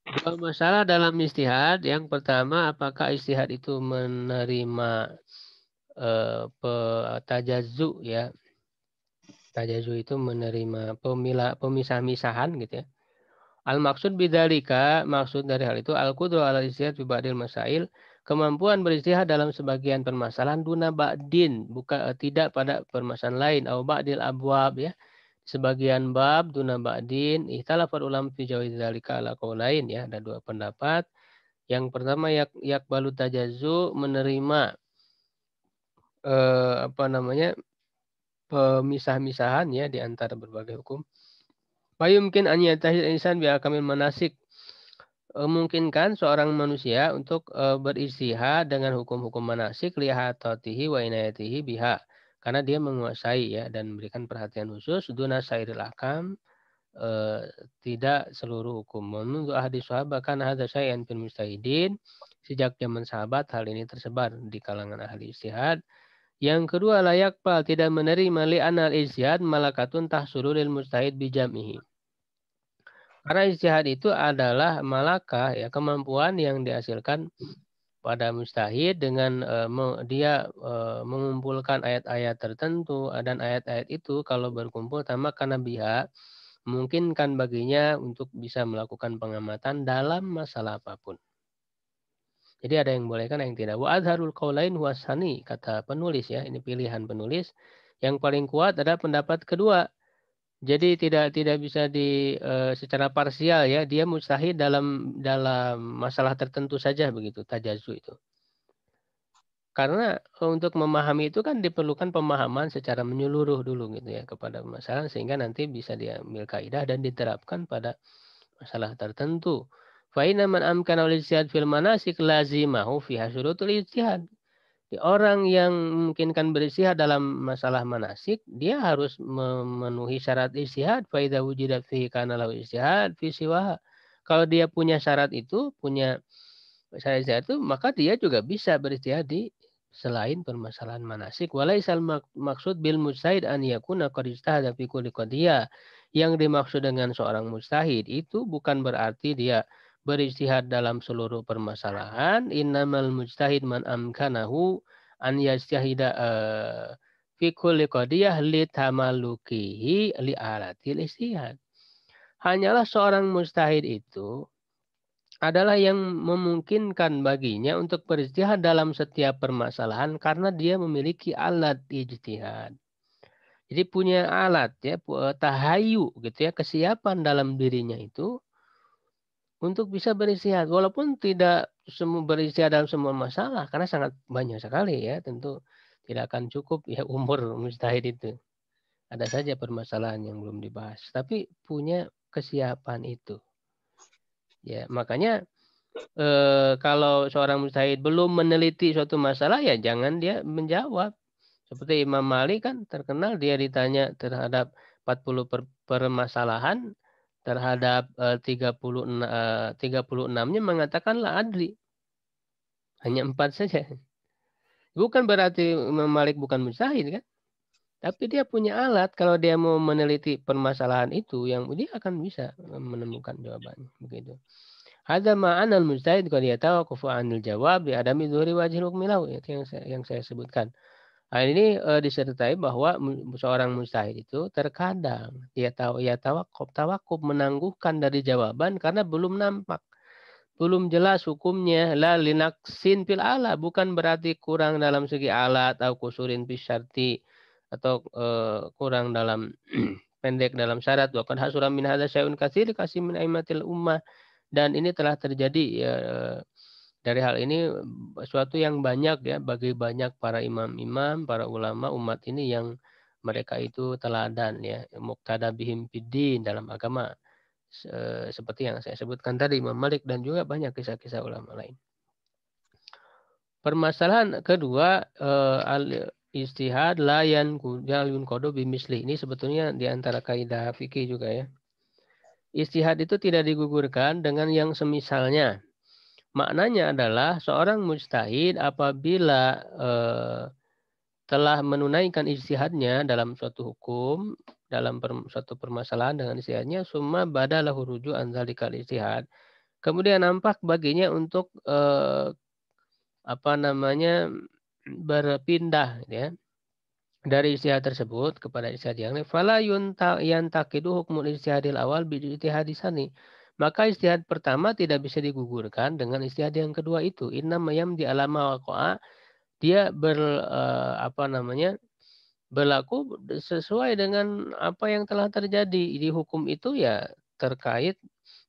Dua masalah dalam istihad. Yang pertama, apakah istihad itu menerima tajazu ya. Tajazu itu menerima pemisah-misahan gitu ya. Al-maksud bidzalika, maksud dari hal itu al-qudrah ala istihad fi ba'dil masail, kemampuan beristihad dalam sebagian permasalahan duna ba'din, bukan tidak pada permasalahan lain, au ba'dil abwab ya. Sebagian bab duna ba'din, ihtalafat ulama fi jawiz dzalika ala qaulain ya, ada dua pendapat. Yang pertama yakbalu tajazzu, menerima pemisah-misahan ya di antara berbagai hukum. Mungkin an yatahid insan bi akamil manasik, memungkinkan seorang manusia untuk beristihad dengan hukum-hukum manasik lihatatihi wa inayatihi biha, karena dia menguasai ya dan memberikan perhatian khusus duna sairil akam, tidak seluruh hukum. Menurut ahli sahabat kan ada syai'an fil mustahidin, sejak zaman sahabat hal ini tersebar di kalangan ahli ijtihad. Yang kedua, layak pal, tidak menerima li'anal ijtihad malakatun tahsulu lil mustahid bijam'ihi. Karena ijtihad itu adalah malakah ya, kemampuan yang dihasilkan pada mujtahid dengan dia mengumpulkan ayat-ayat tertentu, dan ayat-ayat itu kalau berkumpul karena biha memungkinkan baginya untuk bisa melakukan pengamatan dalam masalah apapun. Jadi ada yang boleh kan, yang tidak. Wa adharul qaulain huwasani, kata penulis ya, ini pilihan penulis. Yang paling kuat adalah pendapat kedua. Jadi tidak bisa secara parsial ya, dia mustahil dalam masalah tertentu saja begitu, tajazu itu. Karena untuk memahami itu kan diperlukan pemahaman secara menyeluruh dulu gitu ya kepada masalah, sehingga nanti bisa diambil kaidah dan diterapkan pada masalah tertentu. Fa inna man amkana al-ijtihad fil manasik lazimahu fiha syurutul ijtihad. Orang yang memungkinkan beristihad dalam masalah manasik, dia harus memenuhi syarat ijtihad. Fa idza wujidat fihi kana lahu ijtihad fi siwaha. Kalau dia punya syarat itu, punya syarat ijtihad itu, maka dia juga bisa beristihad di selain permasalahan manasik. Walaisal maksud bil mujtahid an yakuna qad ijtahada fi kulli qadiyah. Yang dimaksud dengan seorang mujtahid itu bukan berarti dia berijtihad dalam seluruh permasalahan. Innamal mujtahid man amkanahu an yajtahida fi kulli qadiyah li tamalukihi li alatil ijtihad. Hanyalah seorang mujtahid itu adalah yang memungkinkan baginya untuk berijtihad dalam setiap permasalahan karena dia memiliki alat ijtihad. Jadi punya alat ya, tahayu gitu ya, kesiapan dalam dirinya itu untuk bisa beristihad. Walaupun tidak semua beristihad dalam semua masalah, karena sangat banyak sekali ya, tentu tidak akan cukup ya umur mujtahid itu. Ada saja permasalahan yang belum dibahas, tapi punya kesiapan itu. Ya, makanya kalau seorang mujtahid belum meneliti suatu masalah ya jangan dia menjawab. Seperti Imam Malik kan terkenal dia ditanya terhadap 40 permasalahan, terhadap 36-nya mengatakan la adri. Hanya 4 saja. Bukan berarti Imam Malik bukan mujtahid kan? Tapi dia punya alat kalau dia mau meneliti permasalahan itu yang dia akan bisa menemukan jawabannya begitu. Hadza ma'anal mujtahid qad yatawaqqafu 'anil jawab bi adami dhuhuri wajhil hukmi lahu, itu yang saya sebutkan. Nah, ini disertai bahwa seorang mujtahid itu terkadang dia tawakuf menangguhkan dari jawaban karena belum nampak, belum jelas hukumnya. La linaksin fil ala, bukan berarti kurang dalam segi alat atau kusurin fi syarti atau kurang dalam pendek dalam syarat. Wa qad hasura min hadza syai'un katsir kasih min aimatil ummah, dan ini telah terjadi ya, dari hal ini suatu yang banyak ya bagi banyak para imam-imam, para ulama umat ini yang mereka itu teladan ya, muqtada bihim fiddin dalam agama. Seperti yang saya sebutkan tadi Imam Malik dan juga banyak kisah-kisah ulama lain. Permasalahan kedua, al istihad la yanqadu bimisli. Ini sebetulnya di antara kaidah fikih juga ya. Istihad itu tidak digugurkan dengan yang semisalnya. Maknanya adalah seorang mujtahid apabila telah menunaikan ijtihadnya dalam suatu hukum, dalam suatu permasalahan dengan ijtihadnya, summa badalahu ruju' an dzalikal ijtihad. Kemudian nampak baginya untuk berpindah ya dari ijtihad tersebut kepada ijtihad yang lain. Fala yantaqidu hukmul ijtihadil awal bi ijtihadis tsani. Maka ijtihad pertama tidak bisa digugurkan dengan ijtihad yang kedua itu. Innama yamdi alama waqa'a, dia berlaku sesuai dengan apa yang telah terjadi. Di hukum itu ya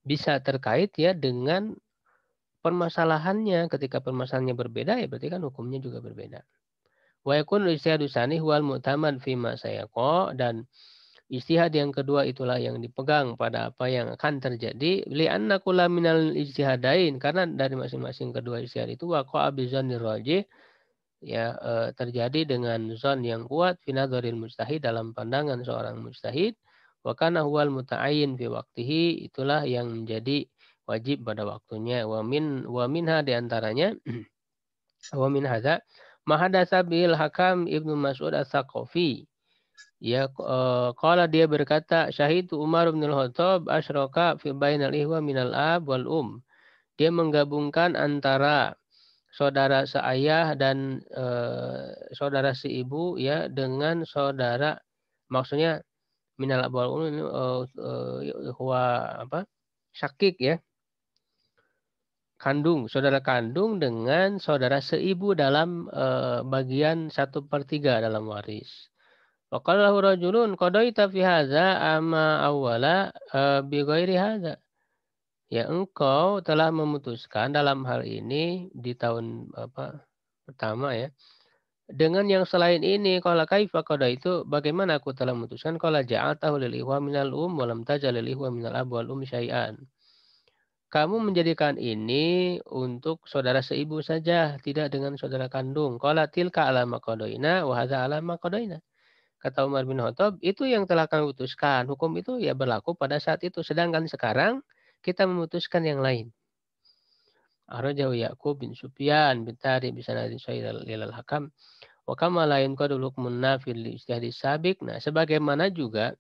bisa terkait ya dengan permasalahannya. Ketika permasalahannya berbeda ya berarti kan hukumnya juga berbeda. Wa yakunu ijtihadu tsani huwal mu'tamad fi ma sayaqa, dan ijtihad yang kedua itulah yang dipegang pada apa yang akan terjadi. Li'anna kulla minal ijtihadain, karena dari masing-masing kedua ijtihad itu waqa'a bi dzannir rajih, ya terjadi dengan zon yang kuat fi nadharil mujtahid, dalam pandangan seorang mujtahid. Wa kana huwal muta'ayyin fi waqtihi, itulah yang menjadi wajib pada waktunya. Wa minha di antaranya wa min hadza ma hadatsa bil Hakam Ibnu Mas'ud Ats-Tsaqafi. Ya, qala dia berkata, syahidu Umar bin Al-Khattab asyraka fi bainal ihwa minal ab wal Dia menggabungkan antara saudara seayah dan saudara seibu ya dengan saudara, maksudnya minal ab wal ini huwa syakik ya, kandung, saudara kandung dengan saudara seibu dalam bagian 1/3 dalam waris. Wa qala lahu rajulun qadaita fi hadza ama awwala bi ghairi hadza. Ya, engkau telah memutuskan dalam hal ini di tahun pertama ya, dengan yang selain ini. Qala kaifa qadaitu, bagaimana aku telah memutuskan? Qala ja'altahu lil ihwa minal wa lam tajal lil ihwa minal ab wal syai'an. Kamu menjadikan ini untuk saudara seibu saja, tidak dengan saudara kandung. Qala tilka ala ma qadaina wa hadza ala ma qadaina. Kata Umar bin Khattab, itu yang telah kami putuskan. Hukum itu ya berlaku pada saat itu. Sedangkan sekarang kita memutuskan yang lain. Akhrajahu Ya'qub bin Sufyan bin Tariq bi sanadin sahih ilal Hakam. Wa kama la yanqadul hukmun nafil li ijtihadi sabiq. Nah, sebagaimana juga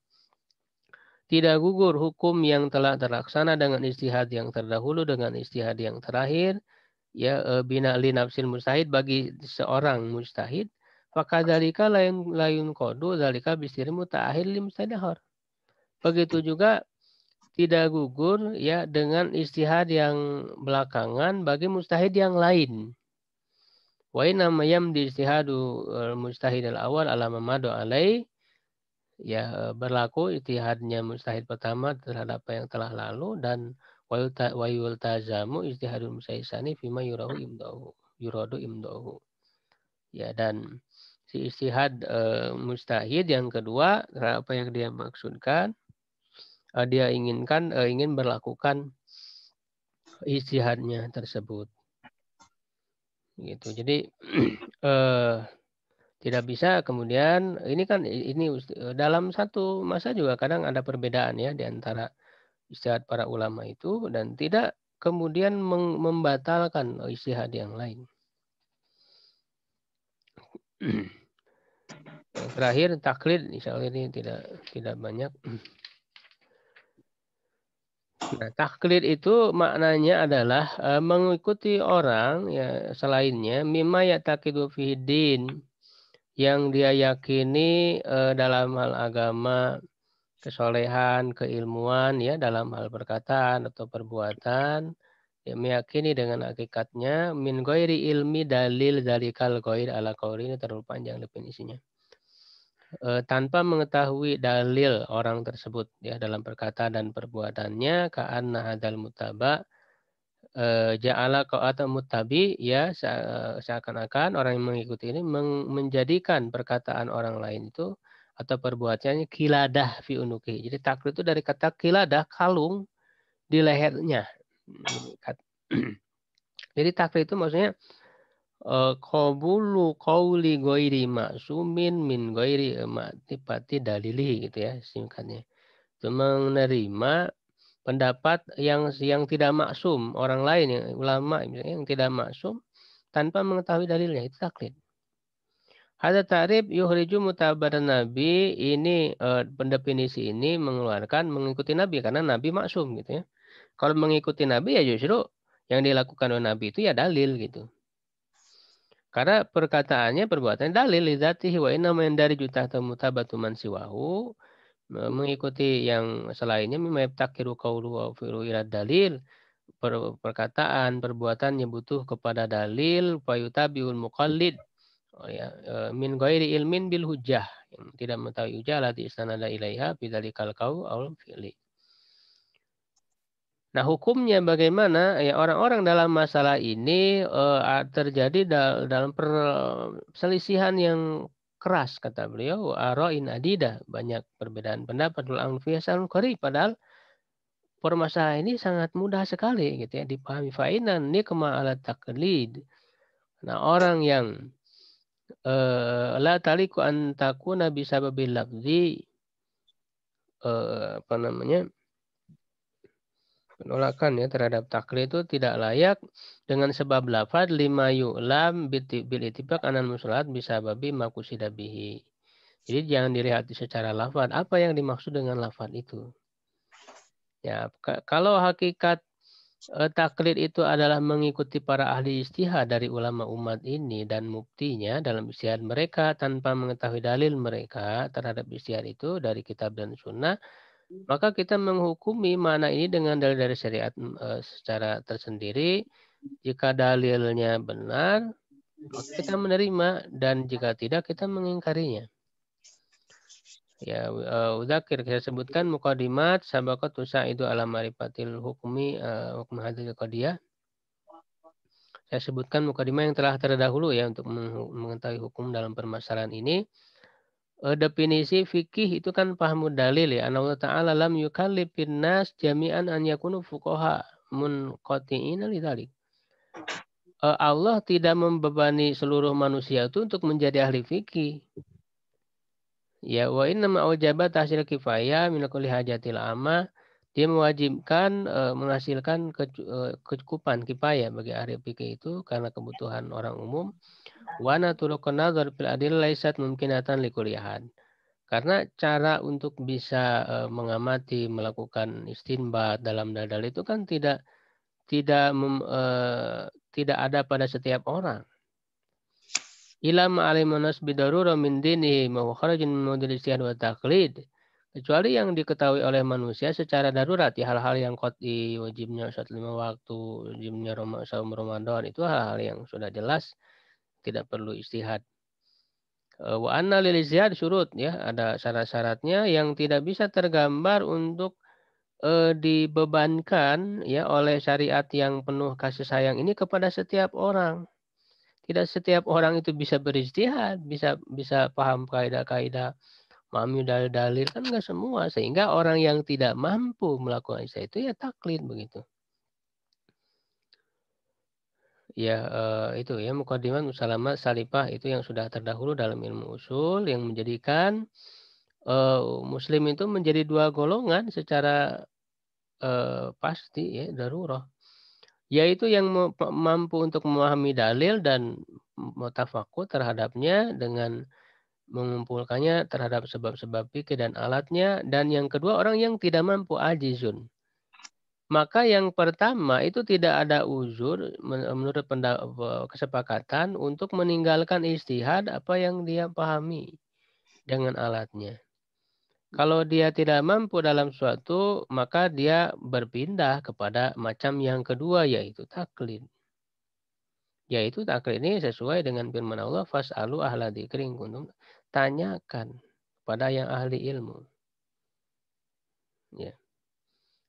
tidak gugur hukum yang telah terlaksana dengan ijtihad yang terdahulu dengan ijtihad yang terakhir. Ya, bina li nafsil mujtahid, bagi seorang mujtahid. Fakadzalika layun kodu dzalika bisiri muta'ahil lim mustadahar. Begitu juga tidak gugur ya dengan ijtihad yang belakangan bagi mujtahid yang lain. Wa inna yamdi ijtihadu mujtahid al-awwal ala mamadu alai, ya berlaku ijtihadnya mujtahid pertama terhadap apa yang telah lalu, dan wa yultazamu ijtihadul mujtahid tsani fima yuradu imdahu. Ya, dan si ijtihad mujtahid yang kedua, apa yang dia maksudkan, dia ingin berlakukan ijtihadnya tersebut gitu. Jadi Tidak bisa kemudian ini kan ini dalam satu masa juga kadang ada perbedaan ya di antara ijtihad para ulama itu dan tidak kemudian membatalkan ijtihad yang lain. Yang terakhir taklid, insya Allah ini tidak banyak. Nah, taklid itu maknanya adalah mengikuti orang ya selainnya mimma yataqidu fi din yang dia yakini dalam hal agama, kesolehan, keilmuan ya dalam hal perkataan atau perbuatan, ya meyakini dengan hakikatnya min ghairi ilmi dalil dalikal ghair ala qauli, ini terlalu panjang definisinya. Tanpa mengetahui dalil orang tersebut ya dalam perkataan dan perbuatannya ka'anna hadzal muttaba ja'ala atau muttabi ya seakan-akan orang yang mengikuti ini menjadikan perkataan orang lain itu atau perbuatannya kiladah fi unuki. Jadi taklid itu dari kata kiladah, kalung di lehernya. Jadi taklid itu maksudnya qabulu qauli ghairi ma'sumin min ghairi ma'tifati dalili gitu ya singkatnya. Itu menerima pendapat yang tidak maksum orang lain yang ulama yang tidak maksum tanpa mengetahui dalilnya, itu taklid. Hadza ta'rif yuhriju mutabaran nabi, ini pendefinisi ini mengeluarkan mengikuti nabi karena nabi maksum gitu ya. Kalau mengikuti nabi ya justru yang dilakukan oleh nabi itu ya dalil gitu. Karena perkataannya perbuatannya dalil lidzatihi wa inna man dari juta mutabatu man siwahu, mengikuti yang selainnya mimma yaftakiru qawlu wa fi'lu ila dalil, perkataan perbuatannya butuh kepada dalil fayutabiul muqallid, oh ya, min ghairi ilmin bil hujjah, yang tidak mengetahui hujjah lati istanada ilaiha bidzalikal qaul aw fi'li. Nah, hukumnya bagaimana? Ya, orang-orang dalam masalah ini terjadi dalam perselisihan yang keras kata beliau, ara'in adida, banyak perbedaan pendapat dalam fiyasan qarib, padahal permasalahan ini sangat mudah sekali gitu ya dipahami. Fa'inan nikma ala taqlid. Nah, orang yang la taliku an takuna bisababil lafzi, apa namanya? Penolakan ya terhadap taklid itu tidak layak dengan sebab lafaz lima yu'lam bil ittifaq anal musalat bisa babi makusida bihi. Jadi jangan dilihat secara lafaz apa yang dimaksud dengan lafaz itu. Ya, kalau hakikat taklid itu adalah mengikuti para ahli ijtihad dari ulama umat ini dan muftinya dalam ijtihad mereka tanpa mengetahui dalil mereka terhadap ijtihad itu dari kitab dan sunnah, maka kita menghukumi mana ini dengan dalil dari syariat secara tersendiri. Jika dalilnya benar, maka kita menerima, dan jika tidak kita mengingkarinya. Ya, udzakir saya sebutkan muqaddimat sabaqat tusaidu ala marifatil hukmi hukum hadil qadiyah. Saya sebutkan muqaddimah yang telah terdahulu ya untuk mengetahui hukum dalam permasalahan ini. Definisi fikih itu kan pahamud dalil ya. Allah Ta'ala lam yukallifin nas jami'an an yakunu fuqaha munqati'ina lidzalik. Allah tidak membebani seluruh manusia itu untuk menjadi ahli fikih. Ya, wa inna ma'ujabat hasil kifayah min kulli hajatil amma. Dia mewajibkan menghasilkan kecukupan kifayah bagi ahli fikih itu karena kebutuhan orang umum. Wa natulukun nazar fil adil laisat mumkinatan likulli ahad. Karena cara untuk bisa mengamati, melakukan istinbat dalam dalil itu kan tidak ada pada setiap orang. Ila ma'alimunas bidarura min dinihi ma huwa kharajun min mawdil ijtihad wa taqlid. Kecuali yang diketahui oleh manusia secara darurat ya, hal-hal yang qat'i, wajibnya sholat 5 waktu, wajibnya saum Ramadan, itu hal-hal yang sudah jelas tidak perlu ijtihad. Wa anna lil ijtihad syurut ya, ada syarat-syaratnya yang tidak bisa tergambar untuk dibebankan ya oleh syariat yang penuh kasih sayang ini kepada setiap orang. Tidak setiap orang itu bisa berijtihad, bisa paham kaidah-kaidah, memahami dalil-dalil, kan enggak semua. Sehingga orang yang tidak mampu melakukan itu ya taklid begitu. Ya, itu ya Muqaddimat Musalamat Salifah itu yang sudah terdahulu dalam ilmu usul yang menjadikan muslim itu menjadi dua golongan secara pasti ya darurah. Yaitu yang mampu untuk memahami dalil dan mutafaqqih terhadapnya dengan mengumpulkannya terhadap sebab-sebab fikih dan alatnya, dan yang kedua orang yang tidak mampu ajizun. Maka yang pertama itu tidak ada uzur menurut kesepakatan untuk meninggalkan ijtihad apa yang dia pahami dengan alatnya. Kalau dia tidak mampu dalam suatu, maka dia berpindah kepada macam yang kedua yaitu taklid. Yaitu taklid ini sesuai dengan firman Allah, fas'alu ahla dzikri in kuntum, tanyakan kepada yang ahli ilmu. Ya.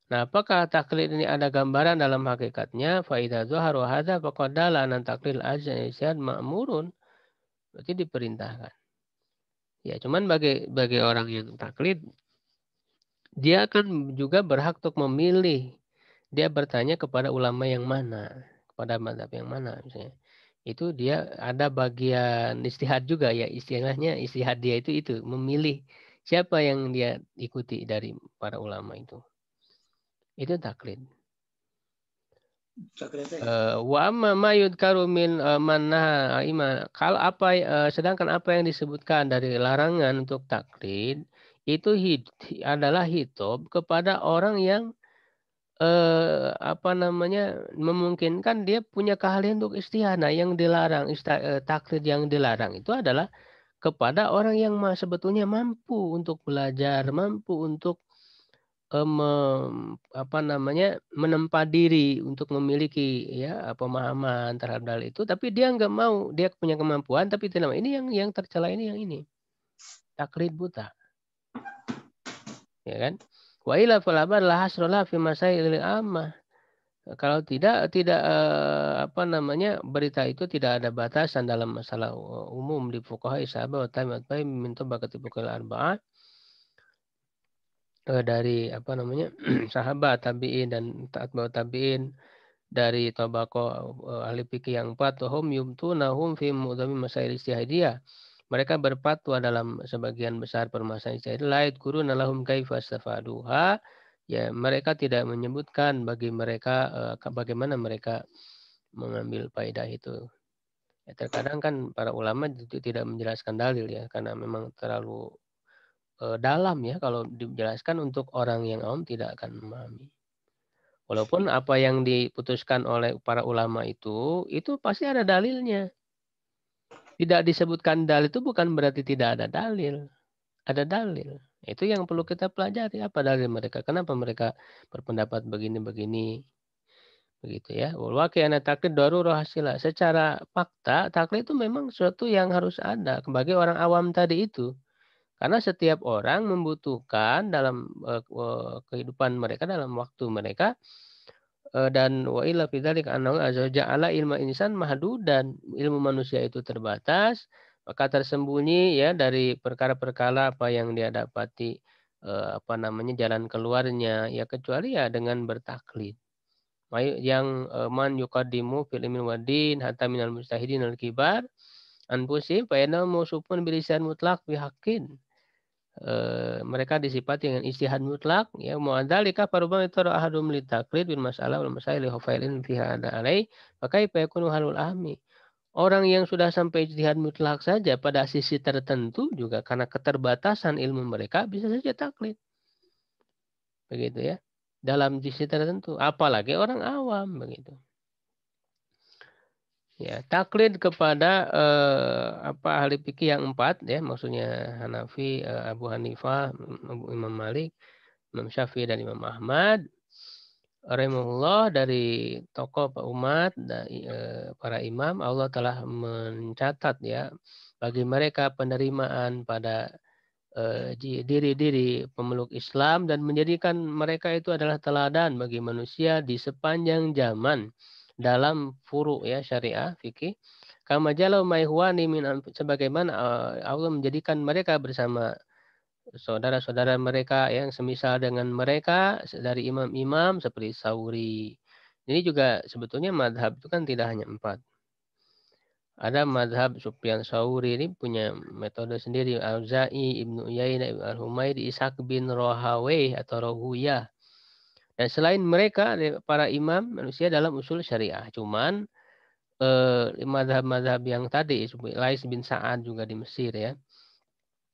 Nah, apakah taklid ini ada gambaran dalam hakikatnya? Fa idza zahara hadza faqad dalla an taklid al-ijtihad ma'murun. Berarti diperintahkan. Ya, cuman bagi orang yang taklid, dia akan juga berhak untuk memilih. Dia bertanya kepada ulama yang mana, kepada mazhab yang mana misalnya. Itu dia ada bagian istihad juga ya, istilahnya istihad dia itu memilih siapa yang dia ikuti dari para ulama itu. Itu taklid. Wa amma ma yudkaru min manha kalau apa sedangkan apa yang disebutkan dari larangan untuk taklid itu adalah hitop kepada orang yang apa namanya memungkinkan dia punya keahlian untuk istihad. Nah, yang dilarang taklid yang dilarang itu adalah kepada orang yang sebetulnya mampu untuk belajar, mampu untuk apa namanya, menempa diri untuk memiliki ya pemahaman terhadap hal itu, tapi dia nggak mau, dia punya kemampuan tapi tidak mau. Ini yang tercela ini yang ini. Taklid buta. Ya kan? Wa ila falabar la hasrola fi masailil ammah. Kalau tidak apa namanya, berita itu tidak ada batasan dalam masalah umum di fuqaha sahabat wa tabi'in min tabaqati fuqahal arba'ah. Dari apa namanya sahabat tabiin dan atba'ut tabiin dari tabaqah ahli fikih yang empat, hum yumtunahum fi mu'dhami masail ijtihadiyah. Mereka berfatwa dalam sebagian besar permasalahan ijtihad. La yadhkuruna lahum kaifa istafaduha. Ya, mereka tidak menyebutkan bagi mereka bagaimana mereka mengambil faedah itu. Ya, terkadang kan para ulama itu tidak menjelaskan dalil ya, karena memang terlalu dalam ya, kalau dijelaskan untuk orang yang awam tidak akan memahami. Walaupun apa yang diputuskan oleh para ulama itu pasti ada dalilnya. Tidak disebutkan dalil itu bukan berarti tidak ada dalil. Ada dalil. Itu yang perlu kita pelajari. Apa dalil mereka? Kenapa mereka berpendapat begini-begini? Begitu ya. Waqi'ana taklid darurah hasilah. Secara fakta, taklid itu memang sesuatu yang harus ada. Bagi orang awam tadi itu. Karena setiap orang membutuhkan dalam kehidupan mereka, dalam waktu mereka, dan wa illa fi dzalika annahu azza ja'ala ilma insan mahdudan. Ilmu manusia itu terbatas, maka tersembunyi ya dari perkara-perkara apa yang dia dapati apa namanya jalan keluarnya ya kecuali ya dengan bertaklid. Yang man yuqaddimu fil ilmi waddin hatta minal mustahidin al kibar anfusim fa yana mausufun bilisan mutlaq bihaqqin. Mereka disifati dengan ijtihad mutlak ya mu'adzalika farubama tara ahadum li taqlid bil masalah wal masail li khafailin fiha ada alai maka yakunu halul ahmi. Orang yang sudah sampai ijtihad mutlak saja pada sisi tertentu juga karena keterbatasan ilmu mereka bisa saja taklid. Begitu ya. Dalam sisi tertentu, apalagi orang awam begitu. Ya, taklid kepada apa ahli fikih yang empat ya, maksudnya Hanafi, Abu Hanifah, Imam Malik, Imam Syafi'i dan Imam Ahmad rahimahullah, dari tokoh umat dari para imam. Allah telah mencatat ya bagi mereka penerimaan pada diri-diri pemeluk Islam dan menjadikan mereka itu adalah teladan bagi manusia di sepanjang zaman dalam furu ya syariah fikih. Kama jalau maihwani min sebagaimana Allah menjadikan mereka bersama saudara-saudara mereka yang semisal dengan mereka dari imam-imam seperti Sauri, Ini juga sebetulnya madhab itu kan tidak hanya 4. Ada madhab Sufyan Tsauri, ini punya metode sendiri. Auza'i, Ibnu Uyainah, Al-Humaidi, Ishaq bin Rahawayh atau Rahuyah. Dan selain mereka, para imam manusia dalam usul syariah. Cuman madhab-madhab yang tadi, Lais bin Sa'ad juga di Mesir ya.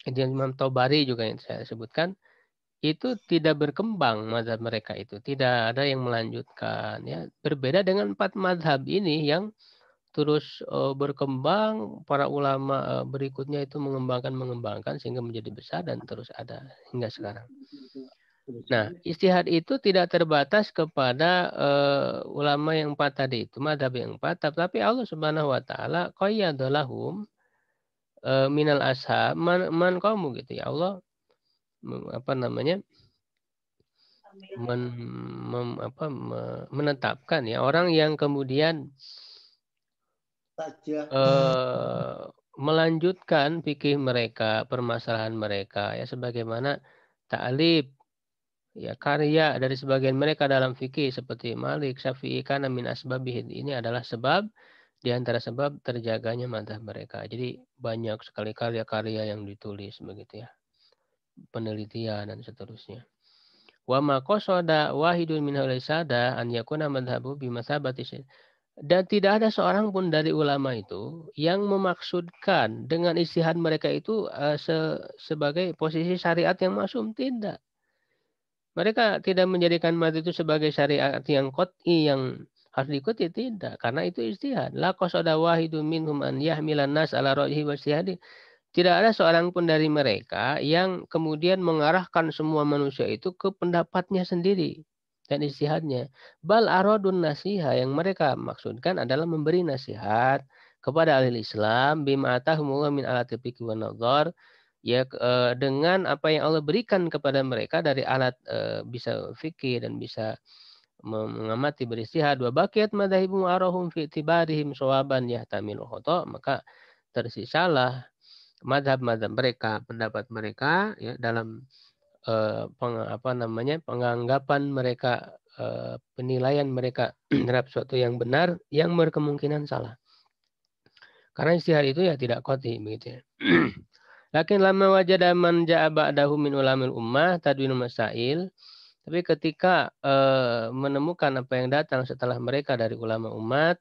Dan Imam Tobari juga yang saya sebutkan, itu tidak berkembang madhab mereka itu. Tidak ada yang melanjutkan. Ya. Berbeda dengan 4 madhab ini yang terus berkembang, para ulama berikutnya itu mengembangkan sehingga menjadi besar dan terus ada hingga sekarang. Nah, ijtihad itu tidak terbatas kepada ulama yang 4 tadi itu, madhab yang 4, tapi Allah Subhanahu wa taala qayyadalahum minal ashab man qamu gitu ya. Allah menetapkan ya orang yang kemudian melanjutkan fikih mereka, permasalahan mereka ya sebagaimana ta'lib ya karya dari sebagian mereka dalam fikih seperti Malik, Syafi'i, karena min asbabih ini adalah sebab di antara sebab terjaganya madzhab mereka. Jadi banyak sekali karya-karya yang ditulis begitu ya. Penelitian dan seterusnya. Wa ma qasada wahidun min hulaisada an yakuna madhhabu bi masabati. Dan tidak ada seorang pun dari ulama itu yang memaksudkan dengan ijtihad mereka itu sebagai posisi syariat yang maksum. Tidak. Mereka tidak menjadikan madzhab itu sebagai syariat yang qat'i yang harus diikuti. Tidak. Karena itu ijtihad. La qasada wahidun minhum an yahmilan nas ala ra'yihi wa ijtihadi. Tidak ada seorang pun dari mereka yang kemudian mengarahkan semua manusia itu ke pendapatnya sendiri dan ijtihadnya. Bal aradun nasiha yang mereka maksudkan adalah memberi nasihat kepada ahli Islam bima atahumullah min alati fiqh wa nadhar ya dengan apa yang Allah berikan kepada mereka dari alat bisa fikih dan bisa mengamati beristihad wa baqiyat madzhabum arahum fi itibarihim sawaban yahtamilu khata, maka tersisalah madhab-madhab mereka, pendapat mereka ya dalam penganggapan mereka, penilaian mereka terhadap sesuatu yang benar yang berkemungkinan salah. Karena ijtihad itu ya tidak qat'i begitu ya. Lakin lama wajada man ja'a ba'dahu min ulamil ummah tadwinu masail, tapi ketika menemukan apa yang datang setelah mereka dari ulama umat,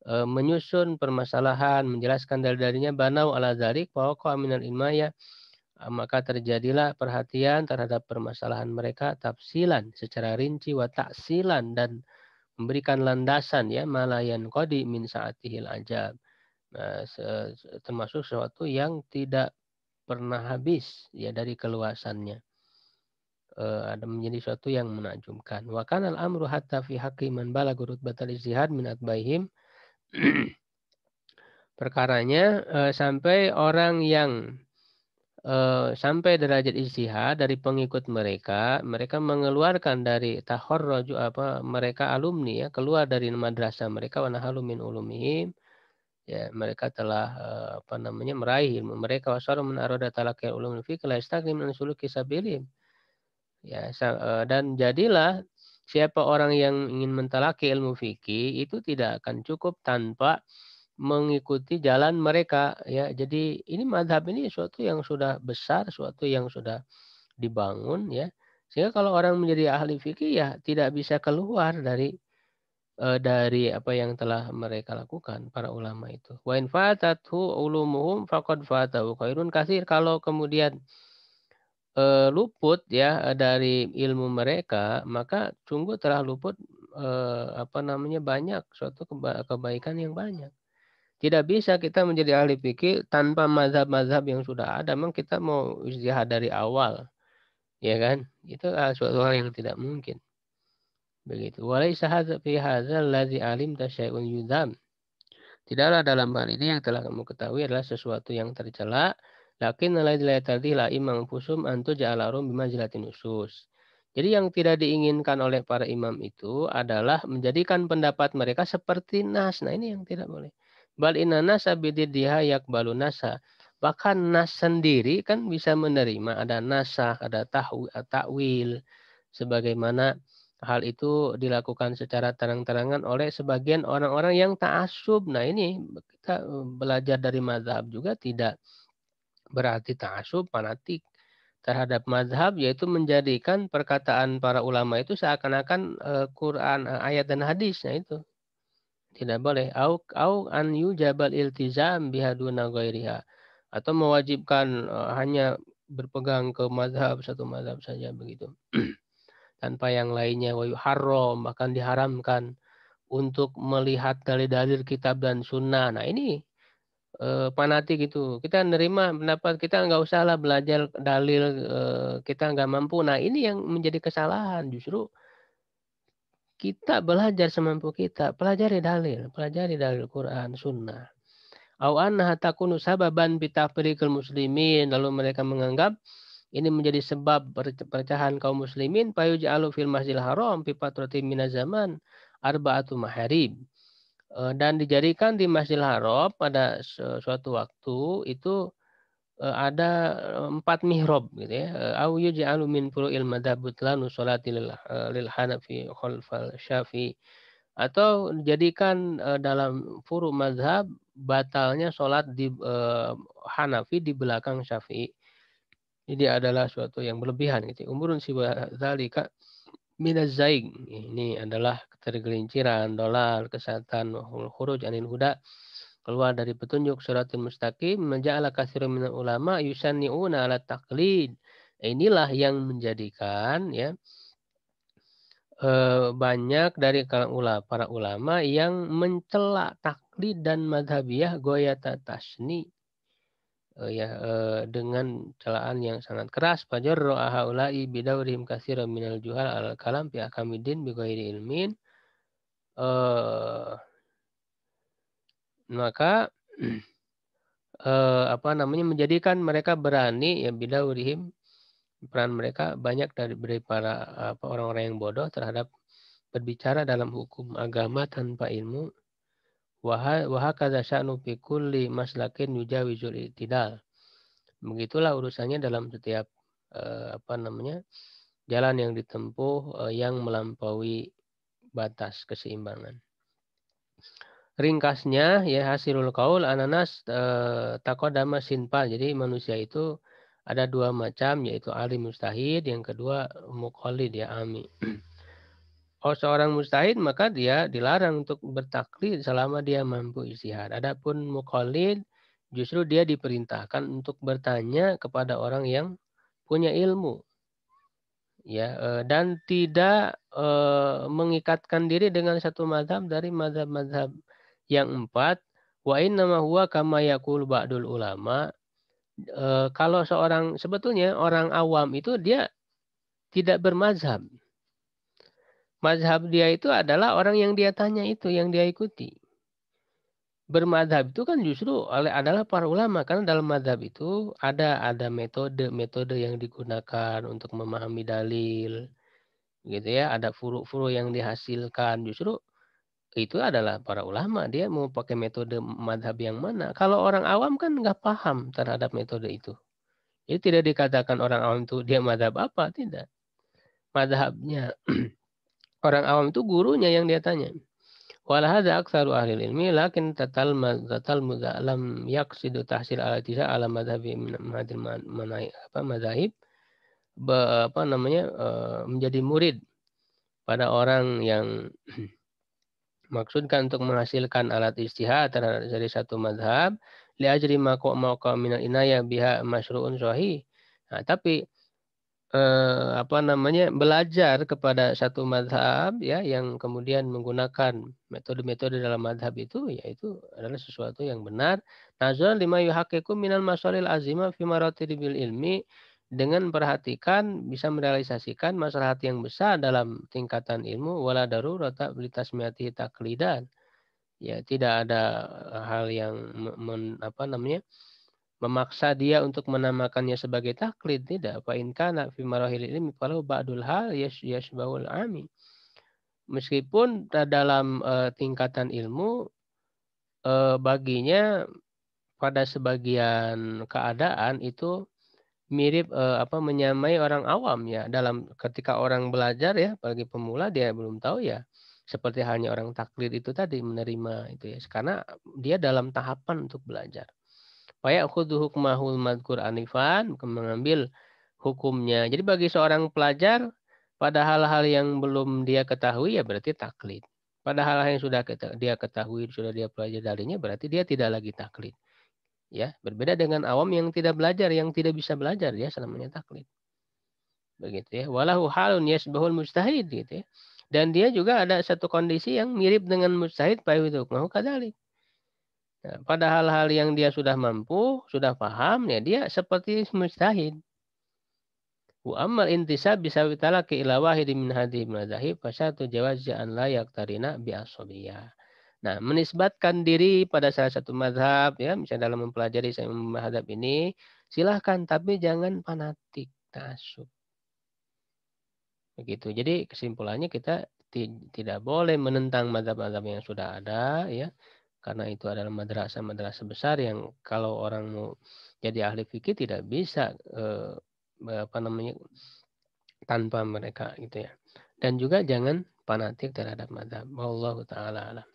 menyusun permasalahan, menjelaskan dalil-dalilnya, banau ala dzalik fawaqa minal ilmaya, maka terjadilah perhatian terhadap permasalahan mereka tafsilan secara rinci wa ta'silan dan memberikan landasan ya malayan qadi min saatihil ajab. Nah, termasuk sesuatu yang tidak pernah habis ya dari keluasannya. Ada menjadi sesuatu yang menakjubkan. Wa kana al-amru hatta fi haqqi man balagha rutbatal ijtihad min atbaihim. Perkaranya sampai orang yang sampai derajat ijtihad dari pengikut mereka, mereka mengeluarkan dari taharruj mereka alumni ya, keluar dari madrasah mereka wa nahalu min ulumihim. Ya, mereka telah meraih ilmu mereka wasaru min arada talaqi ulumul fiqh la yastaqim min suluki sabilihim. Ya, dan jadilah siapa orang yang ingin mentalaki ilmu fikih itu tidak akan cukup tanpa mengikuti jalan mereka ya. Jadi ini madhab ini suatu yang sudah besar, suatu yang sudah dibangun ya. Sehingga kalau orang menjadi ahli fikih ya tidak bisa keluar dari apa yang telah mereka lakukan para ulama itu. Wa in fatathu ulumuhum faqad fatahu khairun katsir. Kalau kemudian luput ya dari ilmu mereka, maka sungguh telah luput banyak suatu kebaikan yang banyak. Tidak bisa kita menjadi ahli fikih tanpa mazhab-mazhab yang sudah ada. Memang kita mau ijtihad dari awal, ya kan? Itu suatu hal yang tidak mungkin. Begitu. Walaysa hadza fi hadzal ladzi alimta syai'un yudham. Tidaklah dalam hal ini yang telah kamu ketahui adalah sesuatu yang tercela. Lakin alladzi la yatadhi la imam fusum antu ja'alarum bimanzilatin usus. Jadi yang tidak diinginkan oleh para imam itu adalah menjadikan pendapat mereka seperti nas. Nah ini yang tidak boleh. Bal inna nasa bididdiha yakbalu nasa. Bahkan nas sendiri kan bisa menerima. Ada nasah, ada ta'wil. Sebagaimana hal itu dilakukan secara terang-terangan oleh sebagian orang-orang yang ta'assub. Nah ini kita belajar dari mazhab juga tidak berarti ta'assub, fanatik terhadap mazhab, yaitu menjadikan perkataan para ulama itu seakan-akan Quran, ayat dan hadis. Nah itu tidak boleh. Au an yujabal iltizam bihaduna ghairiha. Atau mewajibkan hanya berpegang ke mazhab, satu mazhab saja begitu. Tanpa yang lainnya. Wa yuharram, bahkan diharamkan untuk melihat dalil-dalil kitab dan sunnah. Nah ini fanatik itu. Kita nerima pendapat kita, nggak usahlah belajar dalil, kita nggak mampu. Nah ini yang menjadi kesalahan. Justru kita belajar semampu kita. Pelajari dalil Quran, sunnah. Au annaha takunu sababan bitafriqil muslimin. Lalu mereka menganggap ini menjadi sebab perpecahan kaum muslimin. Fayuj'alu fil masjidil haram fi fatratin minaz zaman arba'atu maharib. Dan dijadikan di Masjidil Haram pada suatu waktu itu ada 4 mihrab gitu ya. Au yuj'alu min furu'il madzhab butlanu sholati lil Hanafi khalfal Syafi'i. Atau dijadikan dalam furu mazhab batalnya sholat di Hanafi di belakang Syafi'i. Ini adalah suatu yang berlebihan gitu. Umurun siwa dzalika minaz zaig. Ini adalah ketergelinciran, dolal, kesatan, khuruj anil huda, keluar dari petunjuk siratal mustaqim, menja'ala katsirun minal ulama yusanni'una ala taqlid. Inilah yang menjadikan ya banyak dari kalangan para ulama yang mencela taklid dan madhabiyah goyata tasni, dengan celaan yang sangat keras. Fajarra haula'i bidawrihim katsiran minal juhal al kalam fi ahkamid-din bighairi ilmin. Maka menjadikan mereka berani ya bidawrihim, peran mereka banyak dari para orang-orang yang bodoh terhadap berbicara dalam hukum agama tanpa ilmu. Wahakadza sya'nu fi kulli maslakin yujawizul i'tidal. Begitulah urusannya dalam setiap jalan yang ditempuh yang melampaui batas keseimbangan. Ringkasnya ya hasilul qaul ananas taqaddama sinfan. Jadi manusia itu ada 2 macam, yaitu alim mustahid, yang kedua muqallid ya ami. Seorang mustahid maka dia dilarang untuk bertaklid selama dia mampu ijtihad. Adapun muqallid justru dia diperintahkan untuk bertanya kepada orang yang punya ilmu. Ya, dan tidak mengikatkan diri dengan satu mazhab dari mazhab-mazhab yang 4. Wa innama huwa kama yaqul ba'dul ulama. Kalau sebetulnya orang awam itu dia tidak bermazhab. Mazhab dia itu adalah orang yang dia tanya itu, yang dia ikuti. Bermazhab itu kan justru adalah para ulama, karena dalam mazhab itu ada metode yang digunakan untuk memahami dalil, gitu ya. Ada furu-furu yang dihasilkan, justru itu adalah para ulama. Dia mau pakai metode mazhab yang mana? Kalau orang awam kan nggak paham terhadap metode itu. Jadi tidak dikatakan orang awam itu dia mazhab apa, tidak. Mazhabnya orang awam itu gurunya yang dia tanya. Wala hadza aktsaru ahli ilmi lakin tatal lam yaqsidu tahsil al-tisa ala madhabi min hadil mazahib menjadi murid pada orang yang maksudkan untuk menghasilkan alat istihad dari satu mazhab li ajri maqa minal inayah biha masyru'un sahih. Nah, tapi belajar kepada satu mazhab ya yang kemudian menggunakan metode-metode dalam mazhab itu, yaitu adalah sesuatu yang benar. Nazar lima yuhaqqiqu minal masalil azimah fi maratibil ilmi, dengan perhatikan bisa merealisasikan maslahat yang besar dalam tingkatan ilmu. Wala darurata li tasmiyati taqlidan. Ya, tidak ada hal yang memaksa dia untuk menamakannya sebagai taklid, tidak. Fa in kana fi marahil ilmi falau ba'dul hal yashbahul ami. Meskipun dalam tingkatan ilmu baginya pada sebagian keadaan itu mirip menyamai orang awam ya dalam ketika orang belajar ya, apalagi pemula dia belum tahu ya. Seperti halnya orang taklid itu tadi menerima itu ya. Karena dia dalam tahapan untuk belajar. Fayakhudhu hukmahul madhkur anifan, mengambil hukumnya. Jadi bagi seorang pelajar pada hal-hal yang belum dia ketahui ya berarti taklid. Pada hal-hal yang sudah dia ketahui, sudah dia pelajari darinya berarti dia tidak lagi taklid. Ya, berbeda dengan awam yang tidak belajar, yang tidak bisa belajar ya namanya taklid. Begitu ya. Walahu halun yasbahul mujtahid gitu ya. Dan dia juga ada satu kondisi yang mirip dengan mujtahid mau kadalik. Nah, pada hal-hal yang dia sudah mampu, sudah paham, ya dia seperti mujtahid. Wa ammal intisab bisa talaqi ila wahid min hadhihi madzahib fasyatu jawaz an la yaqtarina bi asabiyah. Nah, menisbatkan diri pada salah satu mazhab ya, misalnya dalam mempelajari mazhab ini, silahkan tapi jangan fanatik, taksub. Begitu. Jadi kesimpulannya kita tidak boleh menentang mazhab-mazhab yang sudah ada ya. Karena itu adalah madrasah-madrasah besar yang kalau orang mau jadi ahli fikih tidak bisa tanpa mereka gitu ya. Dan juga jangan fanatik terhadap mazhab. Wallahu taala alam.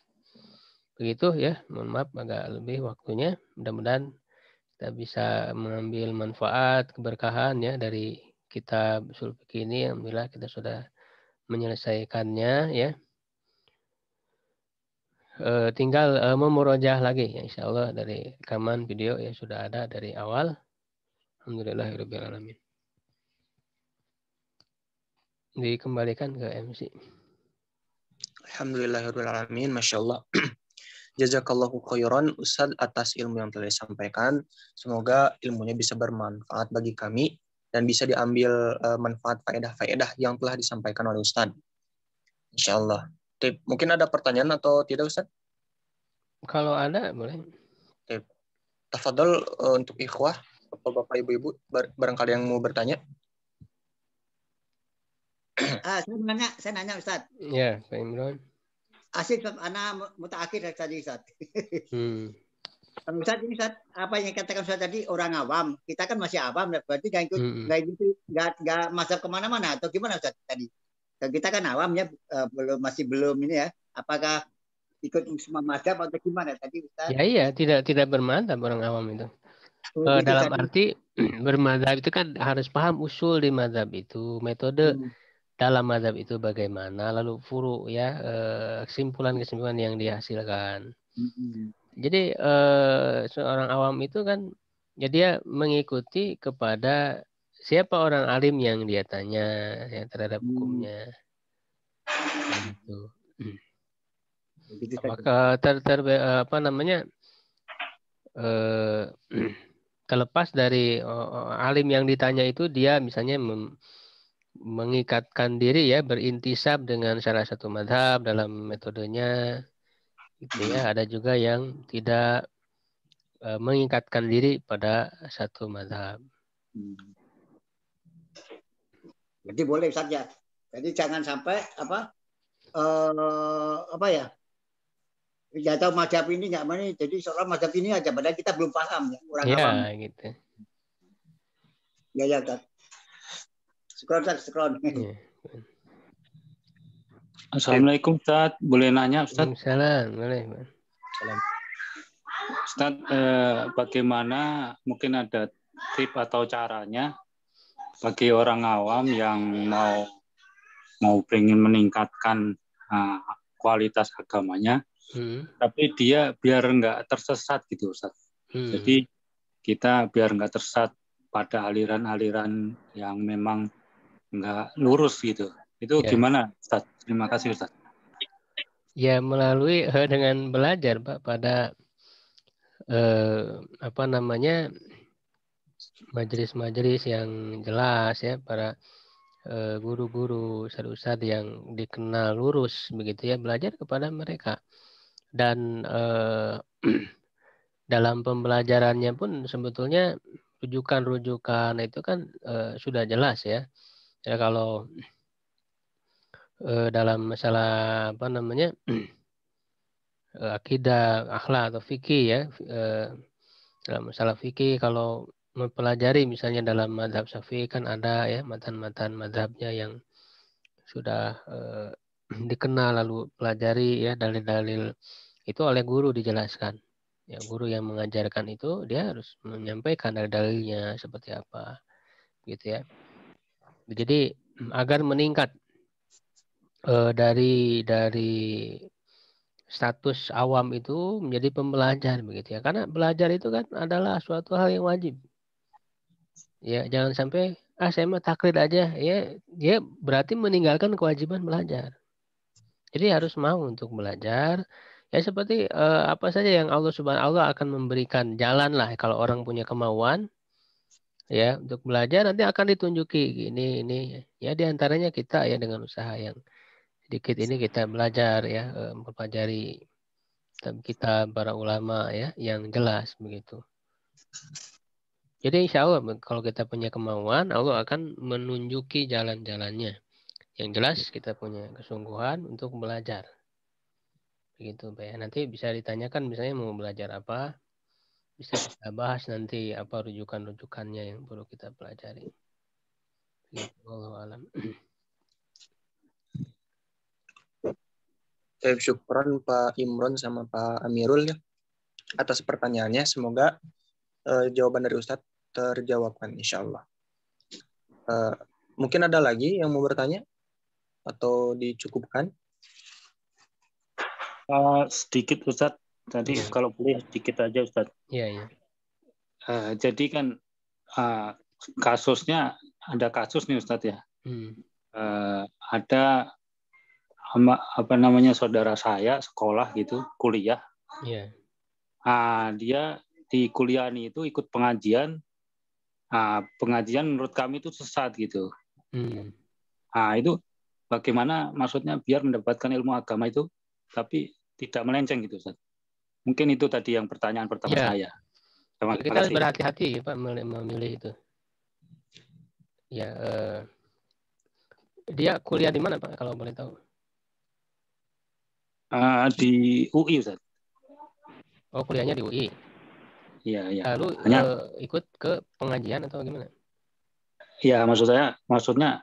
Begitu ya. Mohon maaf agak lebih waktunya. Mudah-mudahan kita bisa mengambil manfaat keberkahan ya dari kitab ushul fikih ini. Alhamdulillah kita sudah menyelesaikannya ya. Tinggal memurojaah lagi ya insya Allah dari rekaman video yang sudah ada dari awal. Alhamdulillahirabbil alamin. Dikembalikan ke MC. Alhamdulillahirabbil alamin, masyaallah. Jazakallahu khairan Ustaz atas ilmu yang telah disampaikan. Semoga ilmunya bisa bermanfaat bagi kami dan bisa diambil manfaat faedah-faedah yang telah disampaikan oleh Ustaz. Insyaallah. Mungkin ada pertanyaan atau tidak Ustaz? Kalau ada boleh. Tafadhol untuk ikhwah, Bapak Ibu-ibu barangkali yang mau bertanya. Saya nanya Ustaz. Ya, Pak Imran. Asik anak mutaakhir tadi Ustaz. Ustaz ini Ustaz, apa yang katakan Ustaz tadi orang awam, kita kan masih awam, berarti nggak masuk kemana-mana atau gimana Ustaz tadi? Kita kan awam ya, masih belum ini ya. Apakah ikut semua mazhab atau gimana tadi Ustaz? Ya iya, tidak bermadzhab orang awam itu. Dalam arti bermadzhab itu kan harus paham usul di mazhab itu, metode dalam mazhab itu bagaimana, lalu furu ya, kesimpulan-kesimpulan yang dihasilkan. Jadi seorang awam itu kan ya dia mengikuti kepada siapa orang alim yang dia tanya ya terhadap hukumnya. Gitu. Apakah terlepas dari alim yang ditanya itu dia misalnya mengikatkan diri ya berintisab dengan salah satu mazhab dalam metodenya gitu ya. Ada juga yang tidak mengikatkan diri pada satu mazhab. Jadi boleh saja. Jadi jangan sampai ya tahu mazhab ini nggak mana, jadi seolah mazhab ini aja, padahal kita belum paham ya orang awam. Ya gitu. Ya Ustaz. Scroll. Ya. Assalamualaikum Ustaz, boleh nanya Ustaz? Waalaikumsalam, boleh. Ustaz, bagaimana mungkin ada tip atau caranya bagi orang awam yang mau pengen meningkatkan kualitas agamanya, tapi dia biar nggak tersesat gitu Ustaz. Jadi kita biar nggak tersesat pada aliran-aliran yang memang nggak lurus gitu. Itu ya. Gimana Ustaz? Terima kasih Ustaz. Ya melalui dengan belajar Pak pada majelis-majelis yang jelas ya, para guru-guru, ustadz-ustadz yang dikenal lurus begitu ya, belajar kepada mereka. Dan dalam pembelajarannya pun sebetulnya rujukan-rujukan itu kan sudah jelas ya. Ya kalau dalam masalah akidah, akhlak atau fikih ya, dalam masalah fikih kalau mempelajari misalnya dalam mazhab Syafi'i kan ada ya matan-matan mazhabnya yang sudah dikenal, lalu pelajari ya dalil-dalil itu oleh guru dijelaskan. Ya, guru yang mengajarkan itu dia harus menyampaikan dalil-dalilnya seperti apa, gitu ya. Jadi agar meningkat dari status awam itu menjadi pembelajar begitu ya. Karena belajar itu kan adalah suatu hal yang wajib. Ya, jangan sampai saya mah taklid aja ya, dia berarti meninggalkan kewajiban belajar. Jadi harus mau untuk belajar. Ya seperti apa saja yang Allah akan memberikan jalan lah kalau orang punya kemauan ya untuk belajar, nanti akan ditunjuki ini ya diantaranya kita ya dengan usaha yang sedikit ini kita belajar ya mempelajari kitab para ulama ya yang jelas begitu. Jadi insya Allah kalau kita punya kemauan, Allah akan menunjuki jalan-jalannya. Yang jelas kita punya kesungguhan untuk belajar. Begitu Pak ya. Nanti bisa ditanyakan misalnya mau belajar apa, bisa kita bahas nanti apa rujukan-rujukannya yang perlu kita pelajari. Begitu, wallahu alam. Syukron Pak Imron sama Pak Amirul ya atas pertanyaannya. Semoga jawaban dari Ustadz terjawabkan insya Allah. Mungkin ada lagi yang mau bertanya atau dicukupkan? Sedikit Ustadz, tadi kalau boleh sedikit aja Ustadz. Iya. Jadi kan kasusnya ada kasus nih Ustadz ya. Ada apa namanya saudara saya sekolah gitu, kuliah. Iya. Dia di kuliah itu ikut pengajian. Pengajian menurut kami itu sesat gitu. Itu bagaimana maksudnya biar mendapatkan ilmu agama itu tapi tidak melenceng gitu Ustaz. Mungkin itu tadi yang pertanyaan pertama saya. Kita harus berhati-hati Pak memilih itu. Ya, dia kuliah di mana Pak kalau boleh tahu? Di UI Ustaz. Oh, kuliahnya di UI. Iya. Lalu ikut ke pengajian atau gimana? Iya, maksudnya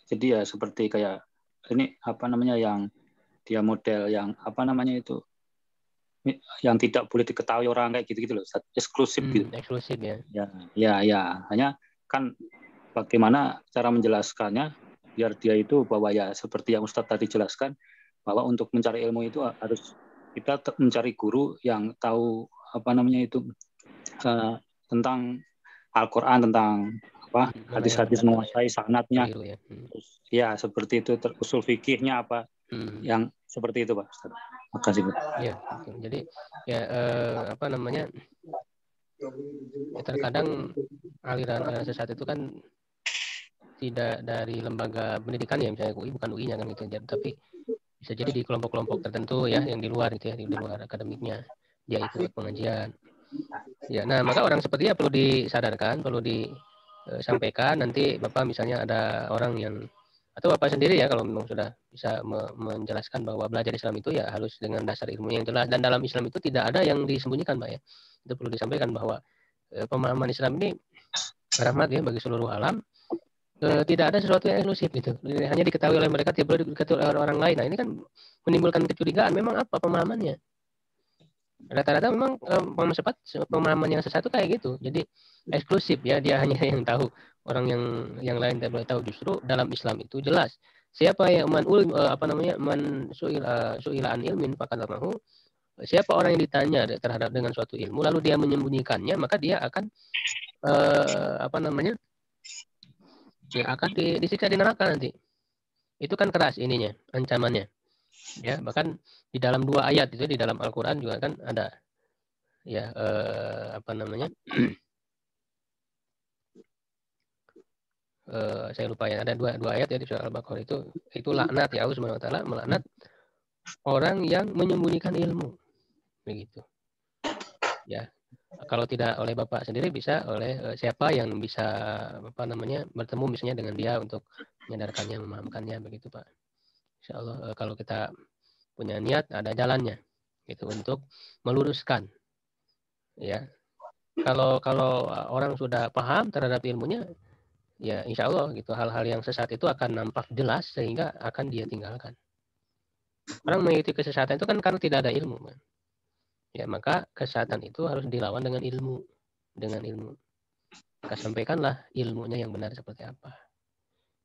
jadi ya seperti kayak ini apa namanya yang dia model yang apa namanya itu yang tidak boleh diketahui orang kayak gitu loh, eksklusif gitu. Eksklusif ya. Ya. Hanya kan bagaimana cara menjelaskannya biar dia itu bahwa ya seperti yang Ustadz tadi jelaskan bahwa untuk mencari ilmu itu harus kita mencari guru yang tahu apa namanya itu tentang Al-Quran, tentang apa hadis-hadis menguasai sanadnya. Ya seperti itu, usul fikihnya apa yang seperti itu Pak Ustadz. Makasih Pak. Ya, jadi ya apa namanya ya, terkadang aliran sesat itu kan tidak dari lembaga pendidikan ya, misalnya UI bukan UI-nya kan gitu, tapi bisa jadi di kelompok-kelompok tertentu ya yang di luar gitu ya, di luar akademiknya dia ikut pengajian. Ya, nah maka orang seperti perlu disadarkan, perlu disampaikan. Nanti Bapak misalnya ada orang yang atau Bapak sendiri ya kalau memang sudah bisa menjelaskan bahwa belajar Islam itu ya harus dengan dasar ilmu yang jelas, dan dalam Islam itu tidak ada yang disembunyikan Pak ya. Itu perlu disampaikan bahwa pemahaman Islam ini rahmat ya bagi seluruh alam. Tidak ada sesuatu yang eksklusif gitu. Hanya diketahui oleh mereka, tidak boleh diketahui oleh orang lain. Nah, ini kan menimbulkan kecurigaan. Memang apa pemahamannya? Rata-rata memang pemahaman yang sesat itu kayak gitu. Jadi eksklusif ya, dia hanya yang tahu. Orang yang lain tidak boleh tahu. Justru dalam Islam itu jelas. Siapa yang man su'ila an ilmin faqad. Siapa orang yang ditanya terhadap dengan suatu ilmu lalu dia menyembunyikannya, maka dia akan ya akan disiksa di neraka nanti. Itu kan keras ininya, ancamannya. Ya, bahkan di dalam 2 ayat itu di dalam Al-Qur'an juga kan ada ya saya lupa ya, ada dua ayat ya di surah Al-Baqarah itu laknat ya, Allah Subhanahu wa taala melaknat orang yang menyembunyikan ilmu. Begitu. Ya. Kalau tidak oleh Bapak sendiri bisa oleh siapa yang bisa bertemu misalnya dengan dia untuk menyadarkannya, memahamkannya begitu Pak. Insya Allah kalau kita punya niat ada jalannya gitu untuk meluruskan ya Kalau orang sudah paham terhadap ilmunya, ya insya Allah gitu, hal-hal yang sesat itu akan nampak jelas sehingga akan dia tinggalkan. Orang mengikuti kesesatan itu kan karena tidak ada ilmu, kan? Ya maka kesesatan itu harus dilawan dengan ilmu, Maka sampaikanlah ilmunya yang benar seperti apa.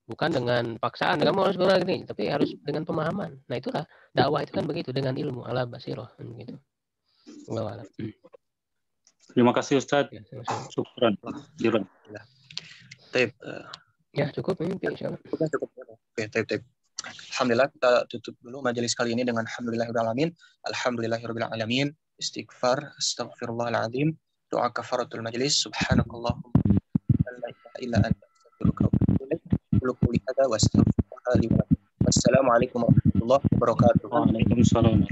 Bukan dengan paksaan, kamu harus begini, tapi harus dengan pemahaman. Nah itulah dakwah itu kan begitu, dengan ilmu, ala basirah, gitu. Terima kasih Ustaz. Ya, sama-sama. Syukran. Ya cukup ini, insyaallah. Cukup. Oke, taib. Alhamdulillah, kita tutup dulu majelis kali ini dengan alhamdulillahirrahmanirrahim. Alhamdulillahirrahmanirrahim. Istighfar, astaghfirullahaladzim. Doa kafaratul majlis. Subhanakallahumma la ilaha illa anta astaghfiruka wa atubu ilaik. Qul hada wa astaghfirullah li wa lakum. Wassalamualaikum warahmatullahi wabarakatuh. Waalaikumsalam.